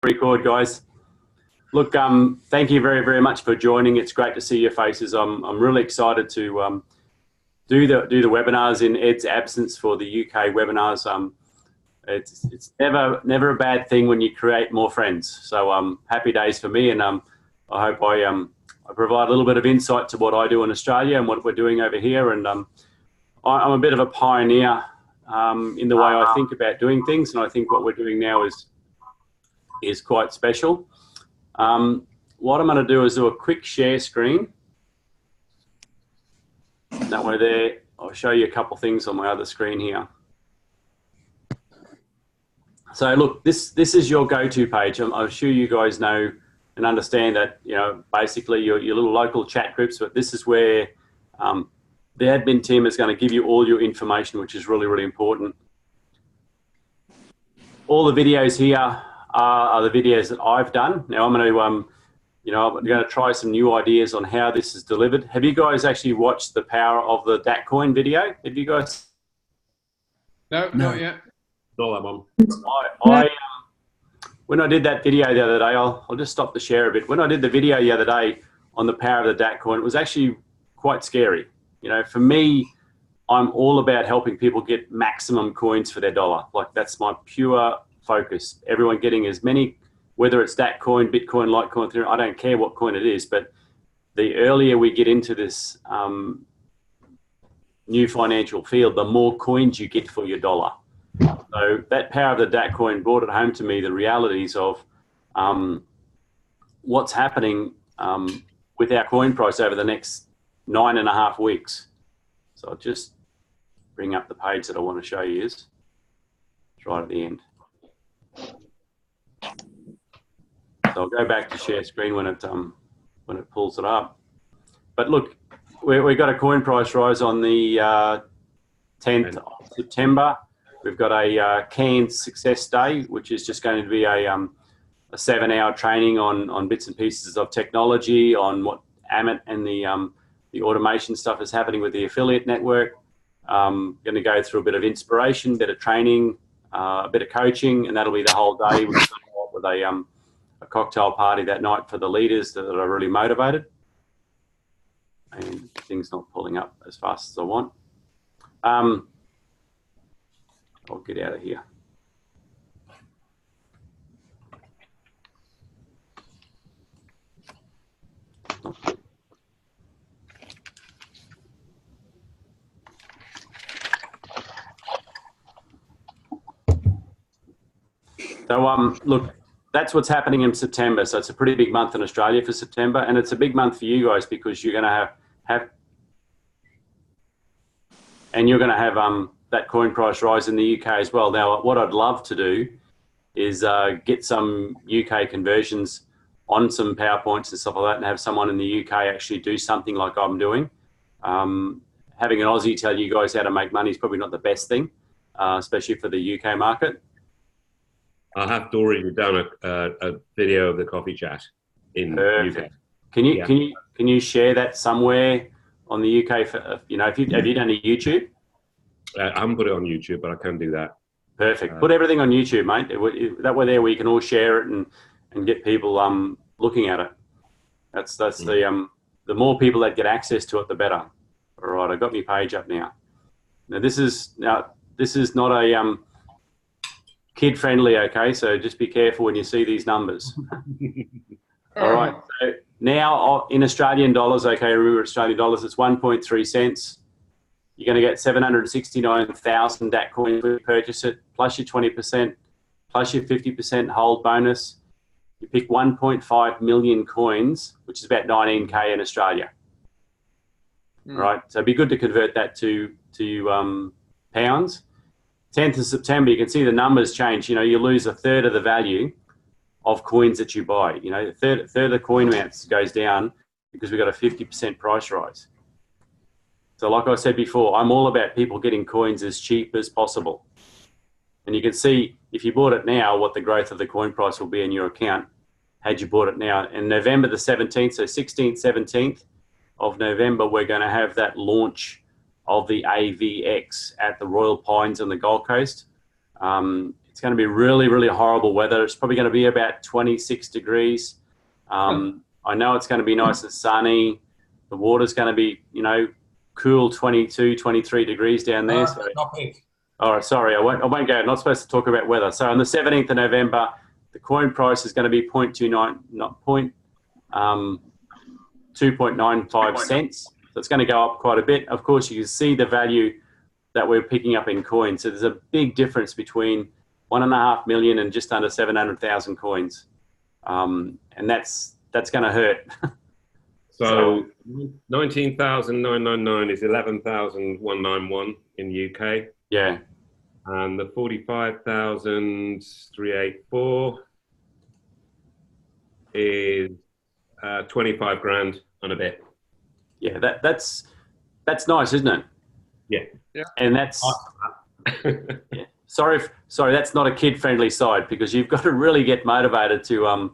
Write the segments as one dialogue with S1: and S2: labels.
S1: Record, guys. Look, thank you very, very much for joining. It's great to see your faces. I'm really excited to do the webinars in Ed's absence for the UK webinars. It's never a bad thing when you create more friends. So happy days for me, and I hope I provide a little bit of insight to what I do in Australia and what we're doing over here. And I'm a bit of a pioneer in the way I think about doing things, and I think what we're doing now is quite special. What I'm going to do is do a quick share screen. That way there, I'll show you a couple things on my other screen here. So look, this is your go-to page. I'm sure you guys know and understand that, you know, basically your little local chat groups, but this is where the admin team is going to give you all your information, which is really, really important. All the videos here are the videos that I've done. Now I'm going to, you know, I'm going to try some new ideas on how this is delivered. Have you guys actually watched the power of the Dacxi video? Have you guys?
S2: No, not yet.
S3: Not that one.
S1: When I did that video the other day, I'll just stop the share a bit. When I did the video the other day on the power of the Dacxi, it was actually quite scary. You know, for me, I'm all about helping people get maximum coins for their dollar. Like, that's my pure focus. Everyone getting as many, whether it's Dacxi, Bitcoin, Litecoin, Ethereum, I don't care what coin it is, but the earlier we get into this new financial field, the more coins you get for your dollar. So that power of the Dacxi brought it home to me, the realities of what's happening with our coin price over the next 9.5 weeks. So I'll just bring up the page that I want to show you. It's right at the end. So I'll go back to share screen when it pulls it up. But look, we got a coin price rise on the 10th of September. We've got a canned success day, which is just going to be a 7-hour training on bits and pieces of technology, on what Amit and the automation stuff is happening with the affiliate network. Going to go through a bit of inspiration, bit of training, a bit of coaching, and that'll be the whole day. We're going to go up with a cocktail party that night for the leaders that are really motivated. And things not pulling up as fast as I want. I'll get out of here. So look, that's what's happening in September. So it's a pretty big month in Australia for September, and it's a big month for you guys because you're going to have that coin price rise in the UK as well. Now, what I'd love to do is get some UK conversions on some PowerPoints and stuff like that, and have someone in the UK actually do something like I'm doing. Having an Aussie tell you guys how to make money is probably not the best thing, especially for the UK market.
S3: I'll have Dory down a video of the coffee chat in the UK.
S1: Can you share that somewhere on the UK? For, you know, have you done a YouTube?
S3: I haven't put it on YouTube, but I can do that.
S1: Perfect. Put everything on YouTube, mate. That way there we can all share it and get people looking at it. That's the more people that get access to it, the better. All right, I've got my page up now. Now this is not a kid friendly, okay? So just be careful when you see these numbers. All right. So now in Australian dollars, okay, remember Australian dollars, it's 1.3 cents. You're going to get 769,000 DAC coins when you purchase it, plus your 20%, plus your 50% hold bonus. You pick 1.5 million coins, which is about 19K in Australia. All right, so it'd be good to convert that to pounds. 10th of September, you can see the numbers change. You know, you lose a third of the value of coins that you buy. You know, a third of the coin amounts goes down because we've got a 50% price rise. So like I said before, I'm all about people getting coins as cheap as possible. And you can see if you bought it now, what the growth of the coin price will be in your account had you bought it now. And November the 17th, so 16th, 17th of November, we're going to have that launch of the AVX at the Royal Pines on the Gold Coast. It's It's going to be really, really horrible weather. It's probably going to be about 26 degrees. I know it's going to be nice and sunny. The water's going to be, you know, cool 22, 23 degrees down there. So, all right, sorry, I won't go. I'm not supposed to talk about weather. So on the 17th of November, the coin price is going to be 2.95 cents. So it's going to go up quite a bit. Of course, you can see the value that we're picking up in coins. So there's a big difference between 1.5 million and just under 700,000 coins. And that's going to hurt.
S3: So 19,999 is 11,191 in the UK.
S1: Yeah.
S3: And the 45,384 is 25 grand and a bit.
S1: Yeah, that's nice, isn't it?
S3: Yeah.
S2: Yeah.
S1: And that's yeah. Sorry, that's not a kid-friendly side, because you've got to really get motivated to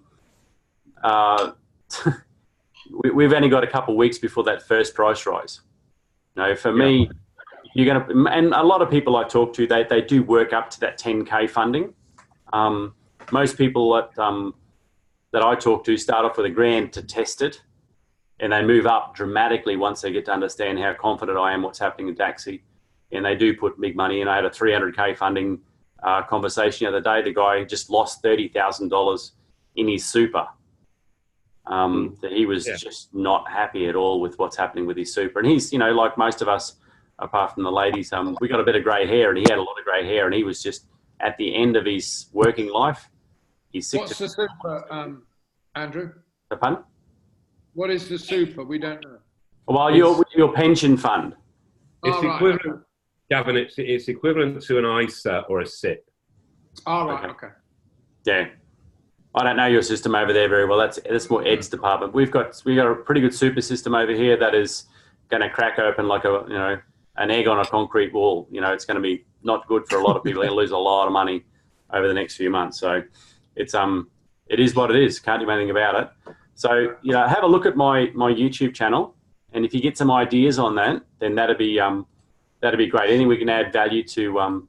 S1: we've only got a couple of weeks before that first price rise. You know, for me, you're going to, and a lot of people I talk to, they do work up to that 10K funding. Most people that I talk to start off with $1,000 to test it, and they move up dramatically once they get to understand how confident I am what's happening in Dacxi. And they do put big money in. I had a 300K funding conversation the other day. The guy just lost $30,000 in his super. That he was just not happy at all with what's happening with his super. And he's, you know, like most of us, apart from the ladies, we got a bit of grey hair, and he had a lot of grey hair, and he was just at the end of his working life. He's sick.
S2: What's the super, Andrew?
S1: The pun?
S2: What is the super? We don't know.
S1: Well, your pension fund.
S3: It's equivalent, Gavin. It's equivalent to an ISA or a SIP.
S2: Oh, right. Okay.
S1: Yeah. I don't know your system over there very well. That's more Ed's department. We got a pretty good super system over here that is going to crack open like an egg on a concrete wall. You know, it's going to be not good for a lot of people. They're going to lose a lot of money over the next few months. So it is what it is. Can't do anything about it. So, you know, have a look at my YouTube channel, and if you get some ideas on that, then that'd be great. Anything we can add value to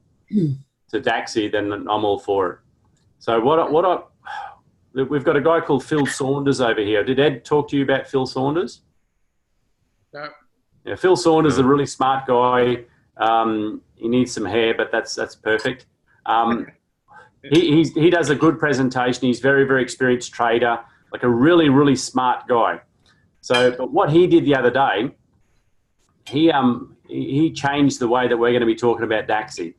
S1: Dacxi, then I'm all for it. So we've got a guy called Phil Saunders over here. Did Ed talk to you about Phil Saunders?
S2: No.
S1: Yeah, Phil Saunders is a really smart guy. He needs some hair, but that's perfect. He does a good presentation. He's very, very experienced trader, like a really, really smart guy. So, but what he did the other day, he changed the way that we're going to be talking about Dacxi.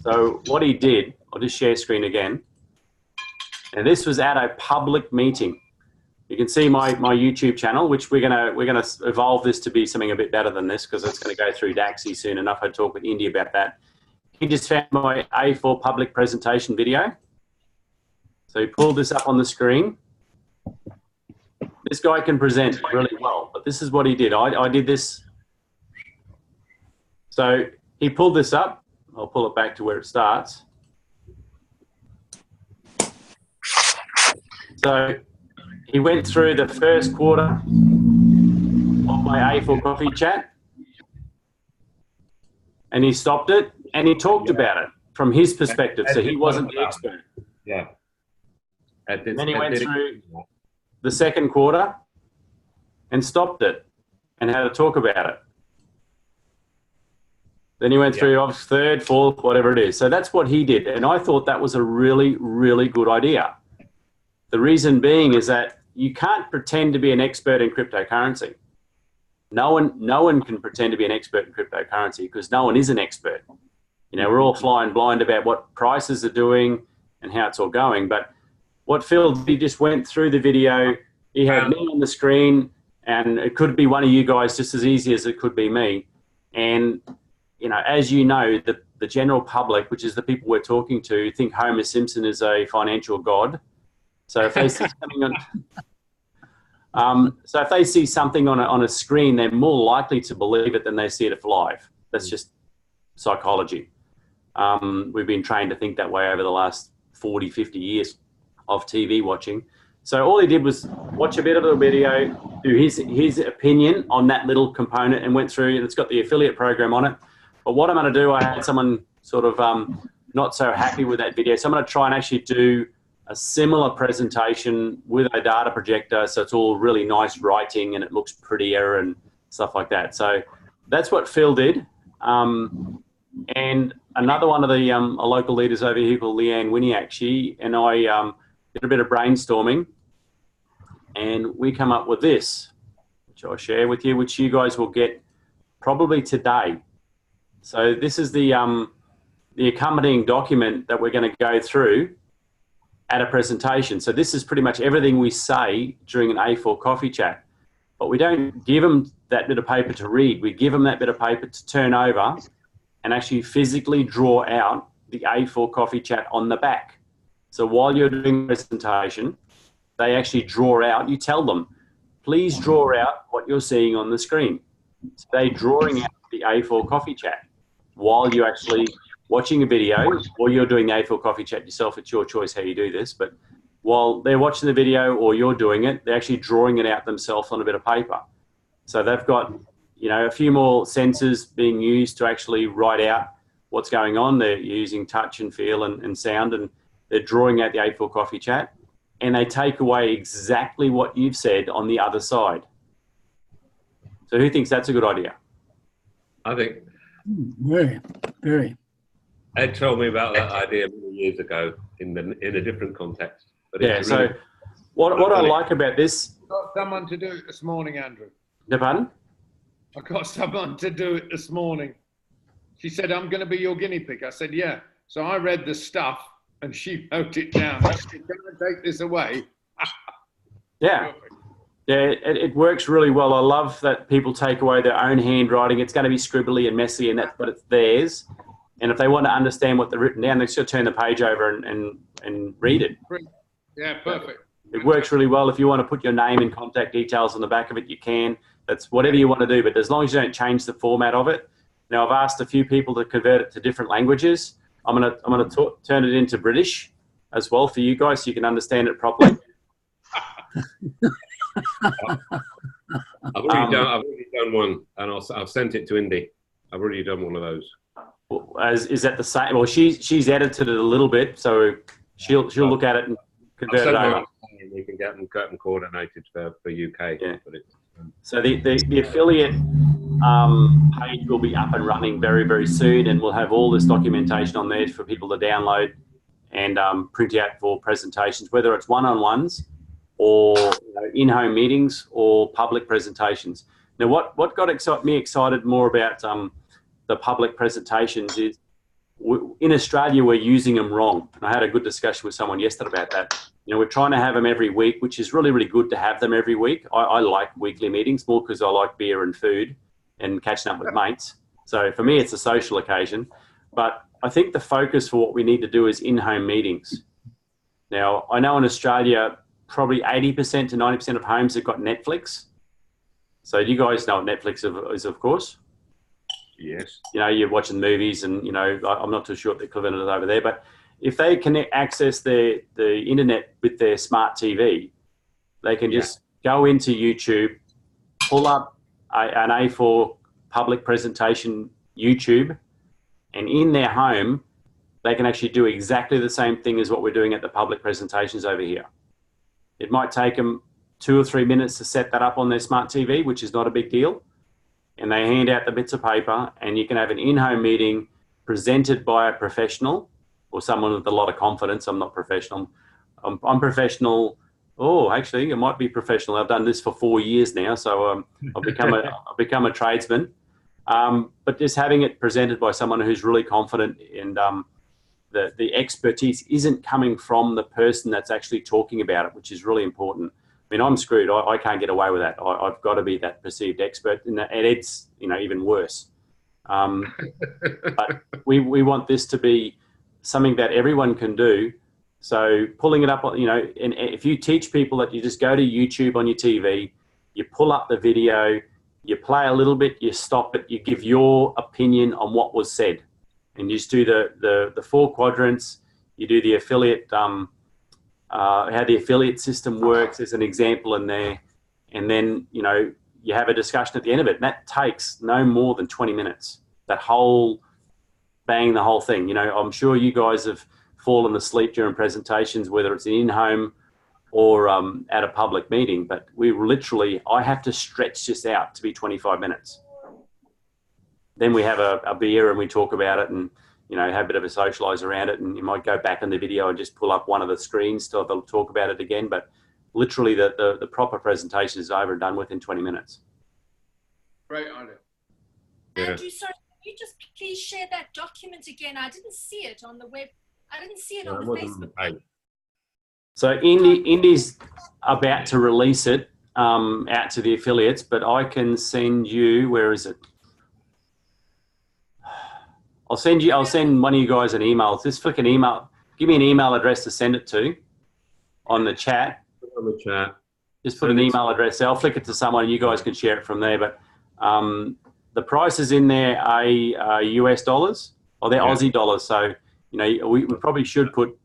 S1: So what he did, I'll just share screen again. And this was at a public meeting. You can see my YouTube channel, which we're gonna evolve this to be something a bit better than this, because it's going to go through Dacxi soon enough. I talk with Indy about that. He just found my A4 public presentation video. So he pulled this up on the screen. This guy can present really well, but this is what he did. I did this. So he pulled this up. I'll pull it back to where it starts. So he went through the first quarter of my A4 coffee chat, and he stopped it, and he talked about it from his perspective. So he wasn't the expert.
S3: Yeah.
S1: And then he went through the second quarter and stopped it and had to talk about it. Then he went through third, fourth, whatever it is. So that's what he did. And I thought that was a really, really good idea. The reason being is that you can't pretend to be an expert in cryptocurrency. No one can pretend to be an expert in cryptocurrency, because no one is an expert. You know, we're all flying blind about what prices are doing and how it's all going. But what Phil did, he just went through the video. He had me on the screen, and it could be one of you guys just as easy as it could be me. And, you know, as you know, the general public, which is the people we're talking to, think Homer Simpson is a financial god. So if they see something if they see something on a screen, they're more likely to believe it than they see it live. That's just psychology. We've been trained to think that way over the last 40, 50 years of TV watching. So all he did was watch a bit of the video, do his opinion on that little component, and went through, and it's got the affiliate program on it. But what I'm going to do, I had someone sort of not so happy with that video. So I'm going to try and actually do a similar presentation with a data projector, so it's all really nice writing and it looks prettier and stuff like that. So that's what Phil did. And another one of the local leaders over here called Leanne Winiak, she and I did a bit of brainstorming, and we come up with this, which I'll share with you, which you guys will get probably today. So this is the accompanying document that we're going to go through at a presentation. So this is pretty much everything we say during an A4 coffee chat, but we don't give them that bit of paper to read. We give them that bit of paper to turn over and actually physically draw out the A4 coffee chat on the back. So while you're doing the presentation, they actually draw out, you tell them, please draw out what you're seeing on the screen. So they're drawing out the A4 coffee chat while you're actually watching a video, or you're doing the A4 coffee chat yourself. It's your choice how you do this, but while they're watching the video or you're doing it, they're actually drawing it out themselves on a bit of paper. So they've got, you know, a few more sensors being used to actually write out what's going on. They're using touch and feel and sound, and they're drawing out the A4 coffee chat, and they take away exactly what you've said on the other side. So who thinks that's a good idea?
S3: I think
S4: Very, very.
S3: Ed told me about that idea many years ago in a different context. But
S1: Yeah,
S3: it's really,
S1: so what I like about this...
S2: Got someone to do it this morning, Andrew.
S1: Pardon?
S2: I got someone to do it this morning. She said, I'm going to be your guinea pig. I said, yeah. So I read the stuff and she wrote it down. I said, can I take this away?
S1: Yeah. Yeah, it works really well. I love that people take away their own handwriting. It's going to be scribbly and messy, but it's theirs. And if they want to understand what they've written down, they just turn the page over and read it.
S2: Yeah, perfect.
S1: It works really well. If you want to put your name and contact details on the back of it, you can. That's whatever you want to do, but as long as you don't change the format of it. Now, I've asked a few people to convert it to different languages. I'm gonna turn it into British as well for you guys, so you can understand it properly.
S3: I've already done one, and I've sent it to Indy. I've already done one of those.
S1: Is that the same? Well, she's edited it a little bit, so she'll look at it and convert it over.
S3: You can get them coordinated for UK.
S1: Yeah.
S3: But
S1: So the affiliate page will be up and running very, very soon, and we'll have all this documentation on there for people to download and print out for presentations, whether it's one-on-ones or in-home meetings or public presentations. Now, what got me excited more about the public presentations is in Australia, we're using them wrong. And I had a good discussion with someone yesterday about that. You know, we're trying to have them every week, which is really, really good to have them every week. I like weekly meetings more because I like beer and food and catching up with mates. So for me, it's a social occasion. But I think the focus for what we need to do is in-home meetings. Now, I know in Australia, probably 80% to 90% of homes have got Netflix. So you guys know what Netflix is, of course.
S3: yes.
S1: You know, you're watching movies and, you know, I'm not too sure what the equivalent is over there, but if they can access the internet with their smart TV, they can just go into YouTube, pull up an A4 public presentation YouTube, and in their home, they can actually do exactly the same thing as what we're doing at the public presentations over here. It might take them 2 or 3 minutes to set that up on their smart TV, which is not a big deal. And they hand out the bits of paper, and you can have an in-home meeting presented by a professional or someone with a lot of confidence. I'm not professional. I'm professional. Oh, actually, I might be professional. I've done this for 4 years now, so I've become a tradesman. But just having it presented by someone who's really confident, and the expertise isn't coming from the person that's actually talking about it, which is really important. I mean, I'm screwed. I can't get away with that. I've got to be that perceived expert, and Ed's, you know, even worse. But we want this to be something that everyone can do. So pulling it up, you know, and if you teach people that you just go to YouTube on your TV, you pull up the video, you play a little bit, you stop it, you give your opinion on what was said, and you just do the 4 quadrants. You do the affiliate, how the affiliate system works. There's an example in there, and then, you know, you have a discussion at the end of it. And that takes no more than 20 minutes. That whole bang the whole thing. You know, I'm sure you guys have fallen asleep during presentations, whether it's in-home or at a public meeting, but I have to stretch this out to be 25 minutes. Then we have a beer and we talk about it and, you know, have a bit of a socialise around it, and you might go back on the video and just pull up one of the screens to talk about it again. But literally the proper presentation is over and done within 20 minutes.
S2: Great idea.
S5: Andrew, sorry, can you just please share that document again? I didn't see it on the web. I didn't see it on the Facebook page.
S1: So Indy's about to release it out to the affiliates, but I can send you, where is it? I'll send one of you guys an email. Just flick an email. Give me an email address to send it to on the chat.
S3: On the chat.
S1: Just put an email address. I'll flick it to someone and you guys can share it from there. But the prices in there are US dollars, or they're Aussie dollars. So, you know, we probably should put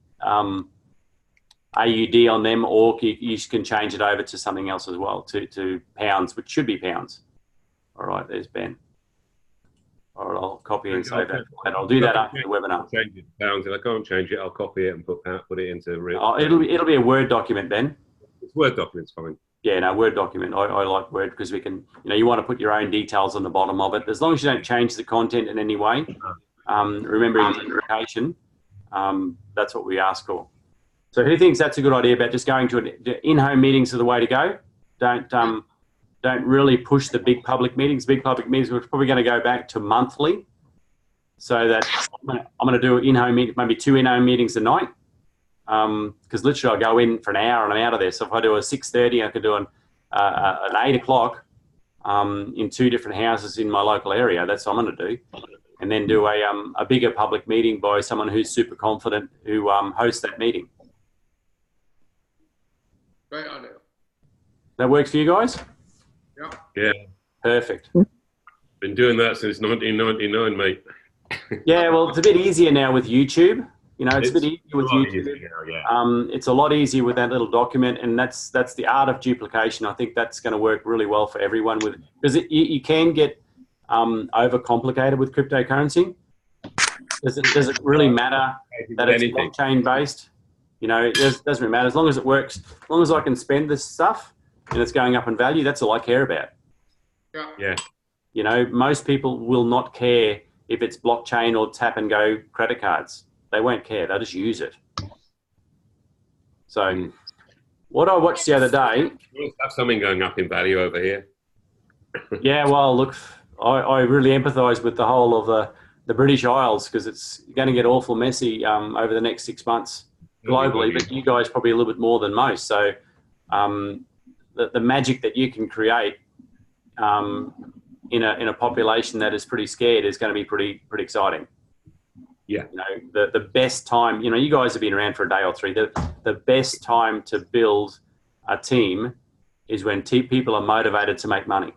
S1: AUD on them, or you can change it over to something else as well, to pounds, which should be pounds. All right, there's Ben. All right, I'll copy and save that. And I'll do that after the webinar.
S3: Change it to pounds. If I can't change it, I'll copy it and put it into real.
S1: Oh, it'll be a Word document, Ben.
S3: It's Word documents, fine.
S1: Yeah, no, Word document. I like Word because we can, you know, you want to put your own details on the bottom of it. As long as you don't change the content in any way, remember identification, that's what we ask for. So who thinks that's a good idea about just going to in-home meetings are the way to go? Don't really push the big public meetings. Big public meetings, we're probably going to go back to monthly, so that I'm going to do in-home meetings, maybe 2 in-home meetings a night. Because literally I go in for an hour and I'm out of there. So if I do a 6:30, I could do an 8 o'clock in 2 different houses in my local area. That's what I'm going to do, and then do a bigger public meeting by someone who's super confident who hosts that meeting.
S2: Great idea.
S1: That works for you guys?
S2: Yeah.
S3: Yeah.
S1: Perfect.
S3: Been doing that since 1999, mate.
S1: Yeah, well, it's a bit easier now with YouTube. You know, it's a bit easier with YouTube. It's a lot easier with that little document, and that's the art of duplication. I think that's going to work really well for everyone, because you can get overcomplicated with cryptocurrency. Does it really matter that it's blockchain based? You know, it doesn't really matter as long as it works. As long as I can spend this stuff and it's going up in value, that's all I care about.
S3: Yeah.
S1: You know, most people will not care if it's blockchain or tap and go credit cards. They won't care. They'll just use it. So what I watched the other day.
S3: We have something going up in value over here.
S1: Yeah, well, look, I really empathise with the whole of the British Isles, because it's going to get awful messy over the next 6 months globally, but you guys probably a little bit more than most. So the magic that you can create in a population that is pretty scared is going to be pretty exciting.
S3: Yeah.
S1: You know, the best time, you know, you guys have been around for a day or 3. The best time to build a team is when people are motivated to make money.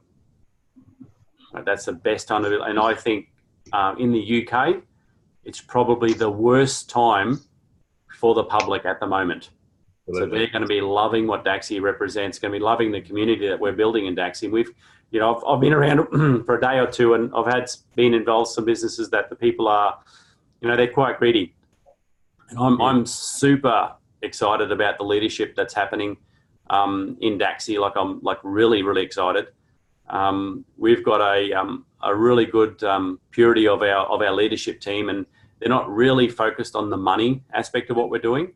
S1: Right, that's the best time to build. And I think in the UK, it's probably the worst time for the public at the moment. Absolutely. So they're going to be loving what Dacxi represents, going to be loving the community that we're building in Dacxi. I've been around for a day or 2, and I've been involved in some businesses that the people are, you know, they're quite greedy. And I'm super excited about the leadership that's happening in Dacxi. I'm really, really excited. We've got a really good purity of our leadership team, and they're not really focused on the money aspect of what we're doing.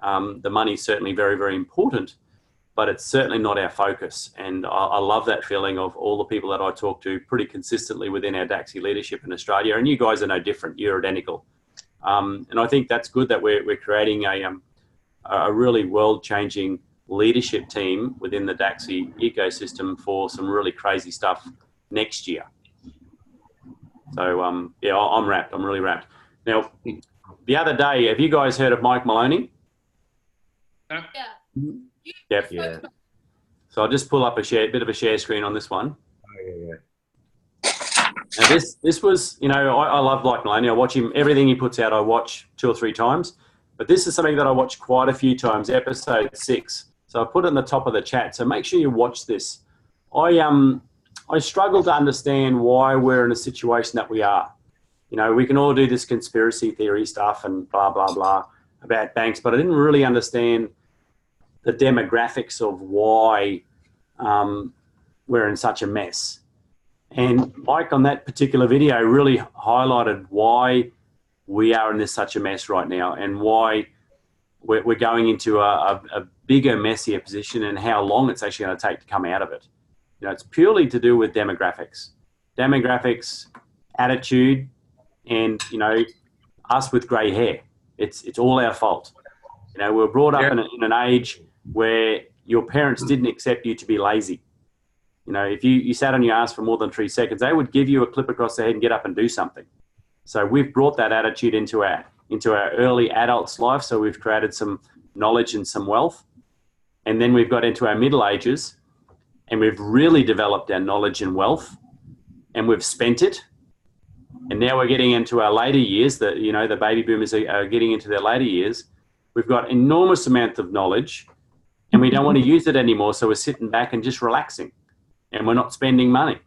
S1: The money is certainly very, very important, but it's certainly not our focus. And I love that feeling of all the people that I talk to pretty consistently within our Dacxi leadership in Australia. And you guys are no different. You're identical. And I think that's good that we're creating a really world-changing leadership team within the Dacxi ecosystem for some really crazy stuff next year. So, yeah, I'm wrapped. I'm really wrapped. Now, the other day, have you guys heard of Mike Maloney?
S5: Yeah.
S1: Yep.
S3: Yeah.
S1: So I'll just pull up a bit of a share screen on this one.
S3: Oh, yeah.
S1: Now this was, you know, I love Mike Maloney. I watch him, everything he puts out, I watch 2 or 3 times. But this is something that I watched quite a few times, episode 6. So I put it in the top of the chat. So make sure you watch this. I struggle to understand why we're in a situation that we are. you know, we can all do this conspiracy theory stuff and blah, blah, blah about banks, but I didn't really understand the demographics of why we're in such a mess. And Mike, on that particular video, really highlighted why we are in such a mess right now and why we're going into a bigger, messier position and how long it's actually going to take to come out of it. You know, it's purely to do with demographics, attitude, and, you know, us with grey hair. It's all our fault. You know, we were brought up in an age where your parents didn't accept you to be lazy. You know, if you sat on your ass for more than 3 seconds, they would give you a clip across the head and get up and do something. So we've brought that attitude into our early adults' life. So we've created some knowledge and some wealth. And then we've got into our middle ages and we've really developed our knowledge and wealth and we've spent it. And now we're getting into our later years, that, you know, the baby boomers are getting into their later years. We've got enormous amount of knowledge and we don't want to use it anymore. So we're sitting back and just relaxing and we're not spending money.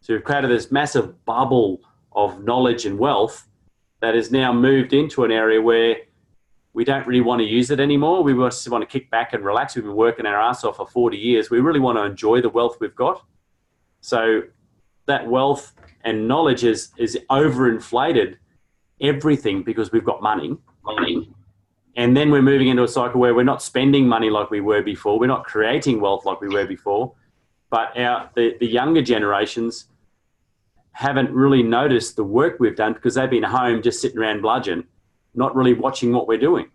S1: So we've created this massive bubble of knowledge and wealth that has now moved into an area where we don't really want to use it anymore. We just want to kick back and relax. We've been working our ass off for 40 years. We really want to enjoy the wealth we've got. So that wealth and knowledge is overinflated everything because we've got money. And then we're moving into a cycle where we're not spending money like we were before. We're not creating wealth like we were before. But the younger generations haven't really noticed the work we've done because they've been home just sitting around bludgeon, not really watching what we're doing.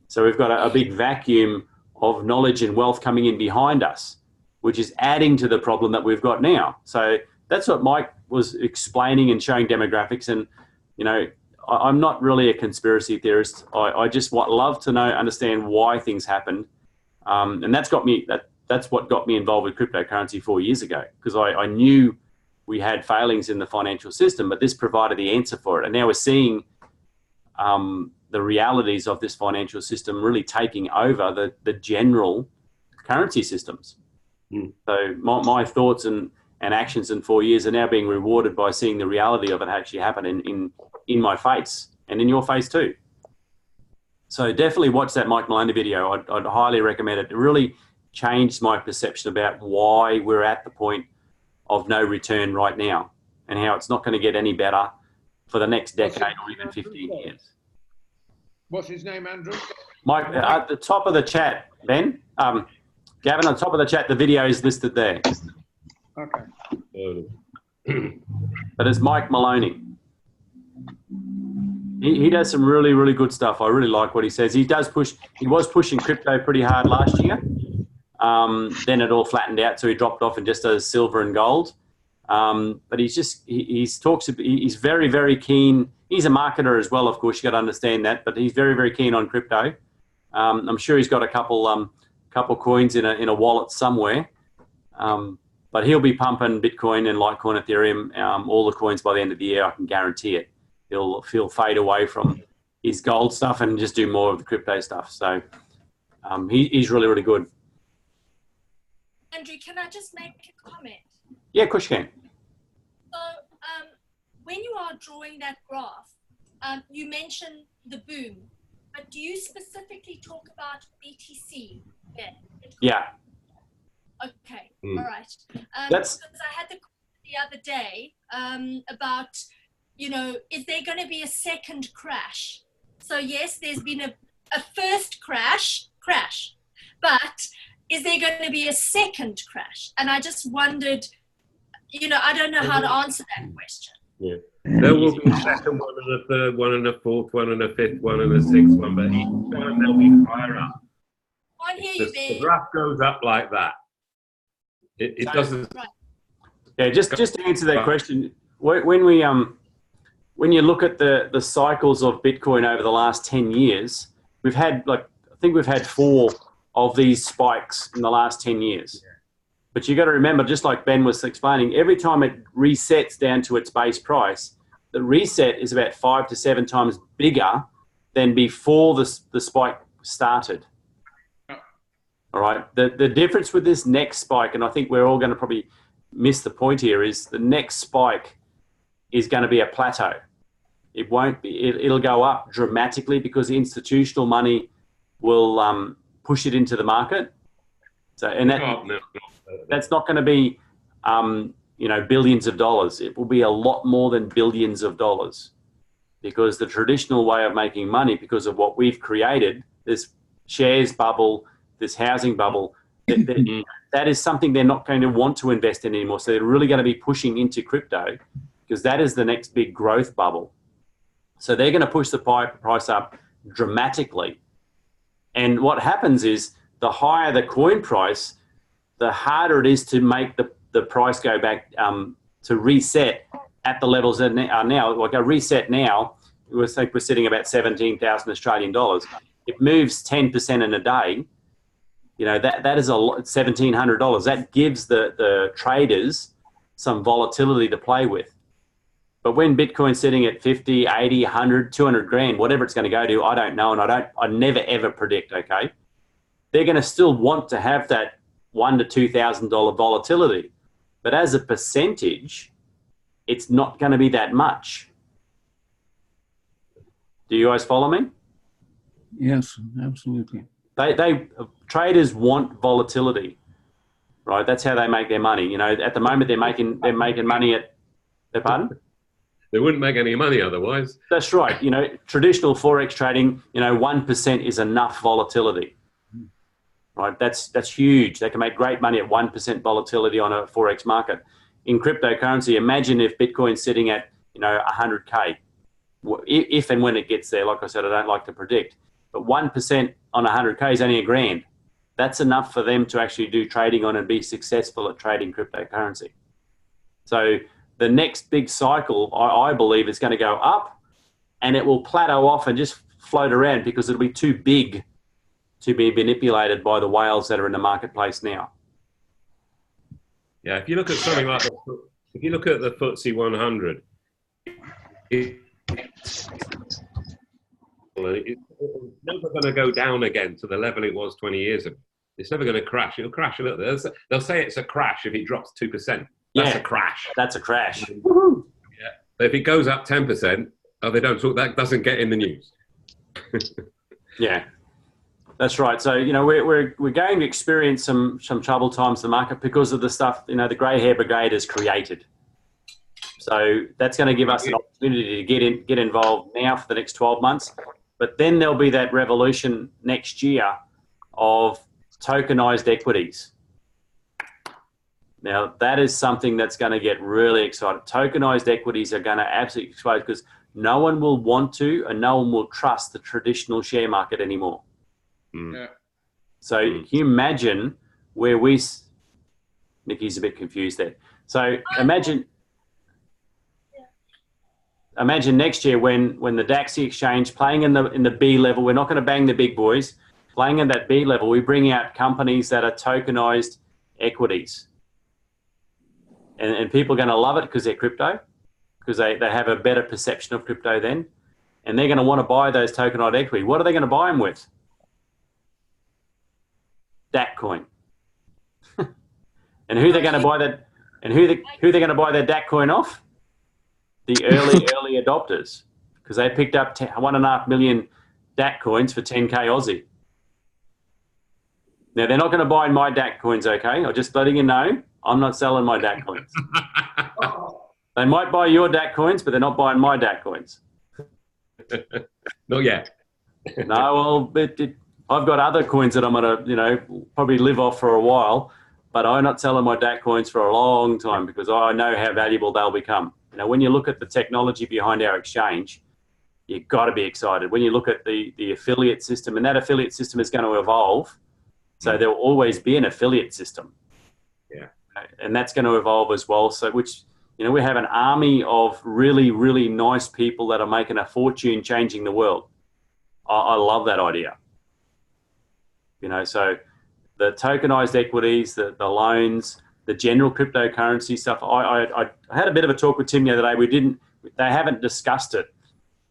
S1: So we've got a big vacuum of knowledge and wealth coming in behind us, which is adding to the problem that we've got now. So that's what Mike was explaining and showing demographics. And, you know, I'm not really a conspiracy theorist. I just love to understand why things happened. And that's what got me involved with cryptocurrency 4 years ago, because I knew we had failings in the financial system, but this provided the answer for it. And now we're seeing the realities of this financial system really taking over the general currency systems. So my thoughts and actions in 4 years are now being rewarded by seeing the reality of it actually happen in my face and in your face too. So definitely watch that Mike Maloney video. I'd highly recommend it. It really changed my perception about why we're at the point of no return right now and how it's not going to get any better for the next decade or even 15 years.
S2: What's his name, Andrew?
S1: Mike, at the top of the chat, Ben, Gavin, on top of the chat, the video is listed there.
S2: Okay.
S1: But it's Mike Maloney. He does some really, really good stuff. I really like what he says. He was pushing crypto pretty hard last year. Then it all flattened out, so he dropped off and just does silver and gold. But he's very, very keen. He's a marketer as well, of course. You got to understand that. But he's very, very keen on crypto. I'm sure he's got a couple coins in a wallet somewhere. But he'll be pumping Bitcoin and Litecoin, Ethereum, all the coins by the end of the year. I can guarantee it. He'll fade away from his gold stuff and just do more of the crypto stuff. So he's really, really good.
S5: Andrew, can I just make a comment?
S1: Yeah, of course you can.
S5: So when you are drawing that graph, you mentioned the boom, but do you specifically talk about BTC?
S1: Yeah.
S5: Okay, all right.
S1: Because
S5: I had the other day about, you know, is there going to be a second crash? So yes, there's been a first crash, but is there going to be a second crash? And I just wondered, you know, I don't know how to answer that question.
S3: Yeah. There will be a second one and a third one and a fourth one and a fifth one and a sixth one, but each time they'll be higher up.
S5: Can't hear you, Ben.
S3: The graph goes up like that. It doesn't.
S5: Right.
S1: Yeah, just to answer that question, when you look at the cycles of Bitcoin over the last 10 years, we've had I think we've had 4 of these spikes in the last 10 years. But you got to remember, just like Ben was explaining, every time it resets down to its base price, the reset is about 5 to 7 times bigger than before the spike started. All right. The difference with this next spike, and I think we're all going to probably miss the point here, is the next spike is going to be a plateau. It won't be. It'll go up dramatically because the institutional money will push it into the market. So, and that's not going to be, billions of dollars. It will be a lot more than billions of dollars, because the traditional way of making money, because of what we've created, this shares bubble, this housing bubble, that is something they're not going to want to invest in anymore. So they're really going to be pushing into crypto, because that is the next big growth bubble. So they're going to push the price up dramatically. And what happens is, the higher the coin price, the harder it is to make the price go back to reset at the levels that are now. Like a reset now, we're sitting about 17,000 Australian dollars. It moves 10% in a day. That is $1,700. That gives the traders some volatility to play with. But when Bitcoin's sitting at 50, 80, 100, 200 grand, whatever it's going to go to, I don't know, and I never ever predict. Okay, they're going to still want to have that $1,000 to $2,000 volatility, but as a percentage, it's not going to be that much. Do you guys follow me?
S4: Yes, absolutely.
S1: They traders want volatility, right? That's how they make their money. At the moment they're making money at. Pardon?
S3: They wouldn't make any money otherwise.
S1: That's right. Traditional forex trading, 1% is enough volatility. Right, that's huge. They can make great money at 1% volatility on a forex market. In cryptocurrency, imagine if Bitcoin's sitting at 100K, if and when it gets there. Like I said, I don't like to predict, but 1% on 100K is only $1,000. That's enough for them to actually do trading on and be successful at trading cryptocurrency. So the next big cycle, I believe, is going to go up, and it will plateau off and just float around, because it'll be too big to be manipulated by the whales that are in the marketplace now.
S3: Yeah, if you look at something like if you look at the FTSE 100, it's never going to go down again to the level it was 20 years ago. It's never going to crash. It'll crash a little bit. They'll say it's a crash if it drops 2%. That's a crash.
S1: That's a crash.
S3: Yeah. But if it goes up 10%, they don't talk. That doesn't get in the news.
S1: Yeah. That's right. So, we're going to experience some troubled times in the market because of the stuff, the grey hair brigade has created. So that's going to give us an opportunity to get involved now for the next 12 months. But then there'll be that revolution next year of tokenized equities. Now, that is something that's going to get really exciting. Tokenized equities are going to absolutely explode, because no one will want to, and no one will trust the traditional share market anymore.
S2: Yeah.
S1: So can you imagine where Nikki's a bit confused there. So imagine next year when the Dacxi exchange, playing in the B level, we're not going to bang the big boys, playing in that B level, we bring out companies that are tokenized equities. And people are going to love it because they're crypto, because they have a better perception of crypto then. And they're going to want to buy those tokenized equity. What are they going to buy them with? Daccoin. And who they're going to buy that? And who they're going to buy their Daccoin off? The early adopters, because they picked up 1.5 million Daccoins for 10K Aussie. Now they're not going to buy my Daccoins, okay? I'm just letting you know, I'm not selling my Daccoins. They might buy your Daccoins, but they're not buying my Daccoins.
S3: Not yet.
S1: No, well, I've got other coins that I'm going to, probably live off for a while, but I'm not selling my Daccoins for a long time, because I know how valuable they'll become. When you look at the technology behind our exchange, you've got to be excited. When you look at the affiliate system, and that affiliate system is going to evolve, so there will always be an affiliate system.
S3: Yeah.
S1: And that's going to evolve as well. So we have an army of really, really nice people that are making a fortune changing the world. I love that idea. So the tokenized equities, the loans, the general cryptocurrency stuff. I had a bit of a talk with Tim the other day. They haven't discussed it,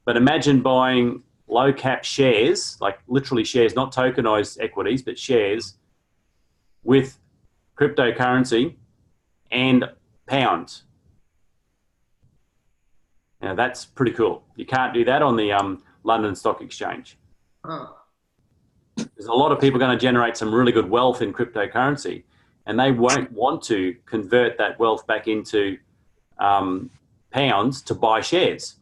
S1: but imagine buying low cap shares, like literally shares, not tokenized equities, but shares with cryptocurrency and pounds. Now that's pretty cool. You can't do that on the London Stock Exchange.
S2: Oh.
S1: There's a lot of people going to generate some really good wealth in cryptocurrency, and they won't want to convert that wealth back into pounds to buy shares.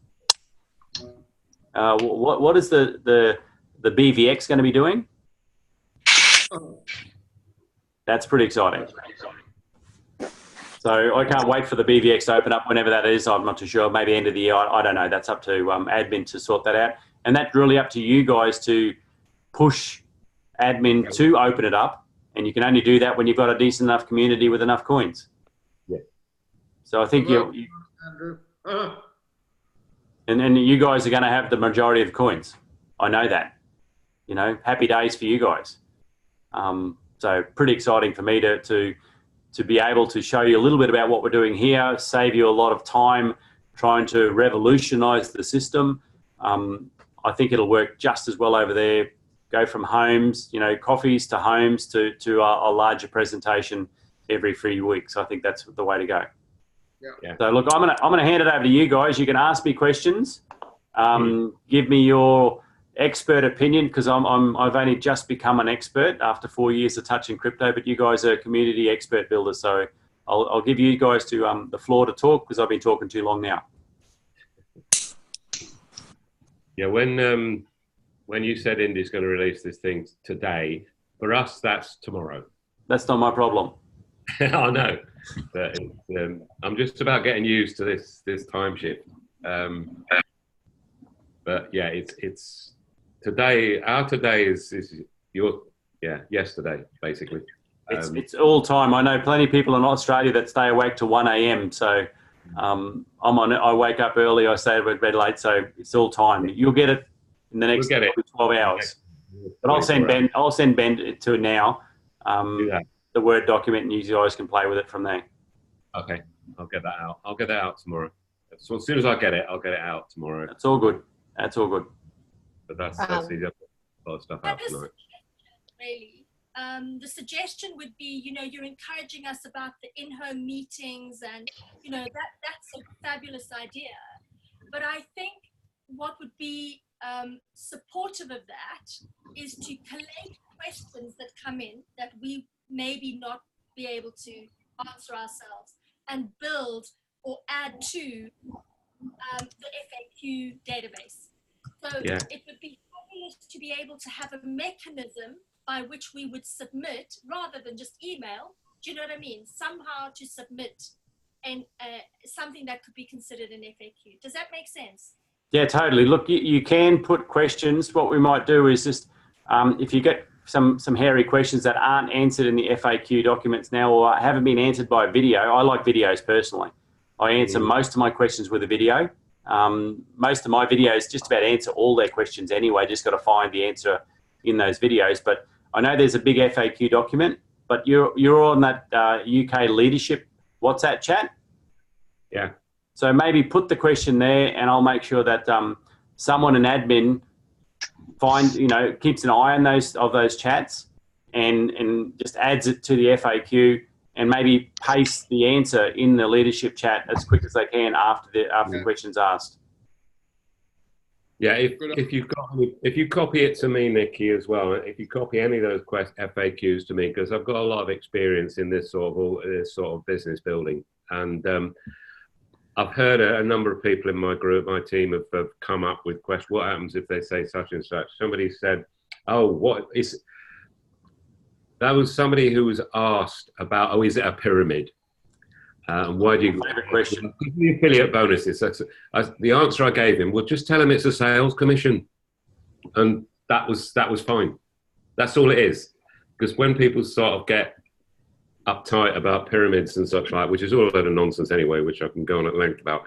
S1: What is the BVX going to be doing? That's pretty exciting. So I can't wait for the BVX to open up whenever that is. I'm not too sure. Maybe end of the year. I don't know. That's up to admin to sort that out. And that's really up to you guys to push admin to open it up. And you can only do that when you've got a decent enough community with enough coins.
S3: Yeah.
S1: So I think
S2: Andrew.
S1: and then you guys are going to have the majority of coins. I know that. You know, happy days for you guys. So pretty exciting for me to be able to show you a little bit about what we're doing here, save you a lot of time trying to revolutionize the system. I think it'll work just as well over there. Go from homes, you know, coffees to homes to a larger presentation every few weeks. I think that's the way to go.
S2: Yeah.
S1: So look, I'm gonna hand it over to you guys. You can ask me questions. Give me your expert opinion, because I've only just become an expert after 4 years of touching crypto, but you guys are community expert builders, so I'll give you guys to the floor to talk, because I've been talking too long now.
S3: Yeah, when you said Indy's going to release this thing today, for us that's tomorrow.
S1: That's not my problem.
S3: I know, but I'm just about getting used to this time shift. But yeah, it's today. Our today is your yesterday basically.
S1: It's all time. I know plenty of people in Australia that stay awake till 1 a.m. So I wake up early. I stay to bed late. So it's all time. You'll get it in the next 12 hours. But I'll send Ben to now the Word document, and you guys can play with it from there.
S3: Okay, I'll get that out. I'll get that out tomorrow. So as soon as I get it, I'll get it out tomorrow.
S1: That's all good. That's all good.
S3: But that's easy. I've got a lot of stuff out tonight.
S5: Really, the suggestion would be, you know, you're encouraging us about the in-home meetings, and you know that's a fabulous idea. But I think what would be supportive of that is to collate questions that come in that we maybe not be able to answer ourselves, and build or add to the FAQ database. So it would be fabulous to be able to have a mechanism by which we would submit, rather than just email. Do you know what I mean? Somehow to submit and something that could be considered an FAQ. Does that make sense?
S1: Yeah, totally. Look, you can put questions. What we might do is just, if you get some hairy questions that aren't answered in the FAQ documents now, or haven't been answered by video. I like videos personally. I answer most of my questions with a video. Most of my videos just about answer all their questions anyway. Just got to find the answer in those videos. But I know there's a big FAQ document, but you're on that UK leadership WhatsApp chat.
S3: Yeah.
S1: So maybe put the question there, and I'll make sure that someone in admin keeps an eye on those chats and just adds it to the FAQ, and maybe paste the answer in the leadership chat as quick as they can after the question's asked.
S3: Yeah, if you copy it to me, Nikki, as well. If you copy any of those FAQs to me, because I've got a lot of experience in this sort of business building, and I've heard a number of people in my group, my team, have come up with questions. What happens if they say such and such? Somebody said, "Oh, what is?" That was somebody who was asked about, "Oh, is it a pyramid? Why do you?"
S1: Favorite question.
S3: The affiliate bonuses. The answer I gave him, well, just tell him it's a sales commission, and that was fine. That's all it is. Because when people sort of get uptight about pyramids and such like, which is all a load of nonsense anyway, which I can go on at length about,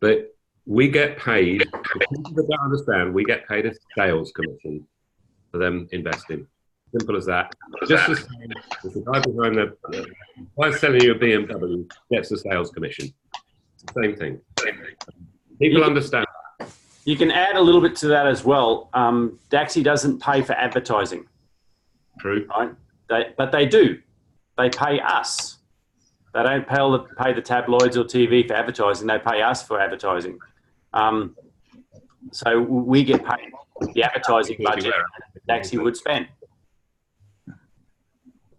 S3: but we get paid. For people that don't understand, we get paid a sales commission for them investing. Simple as that. Just the same as the guy behind the guy selling you a BMW gets a sales commission. Same thing. People understand.
S1: You can add a little bit to that as well. Dacxi doesn't pay for advertising.
S3: True.
S1: Right? But they do. They pay us. They don't pay the tabloids or TV for advertising. They pay us for advertising. So we get paid the advertising budget that Dacxi would spend.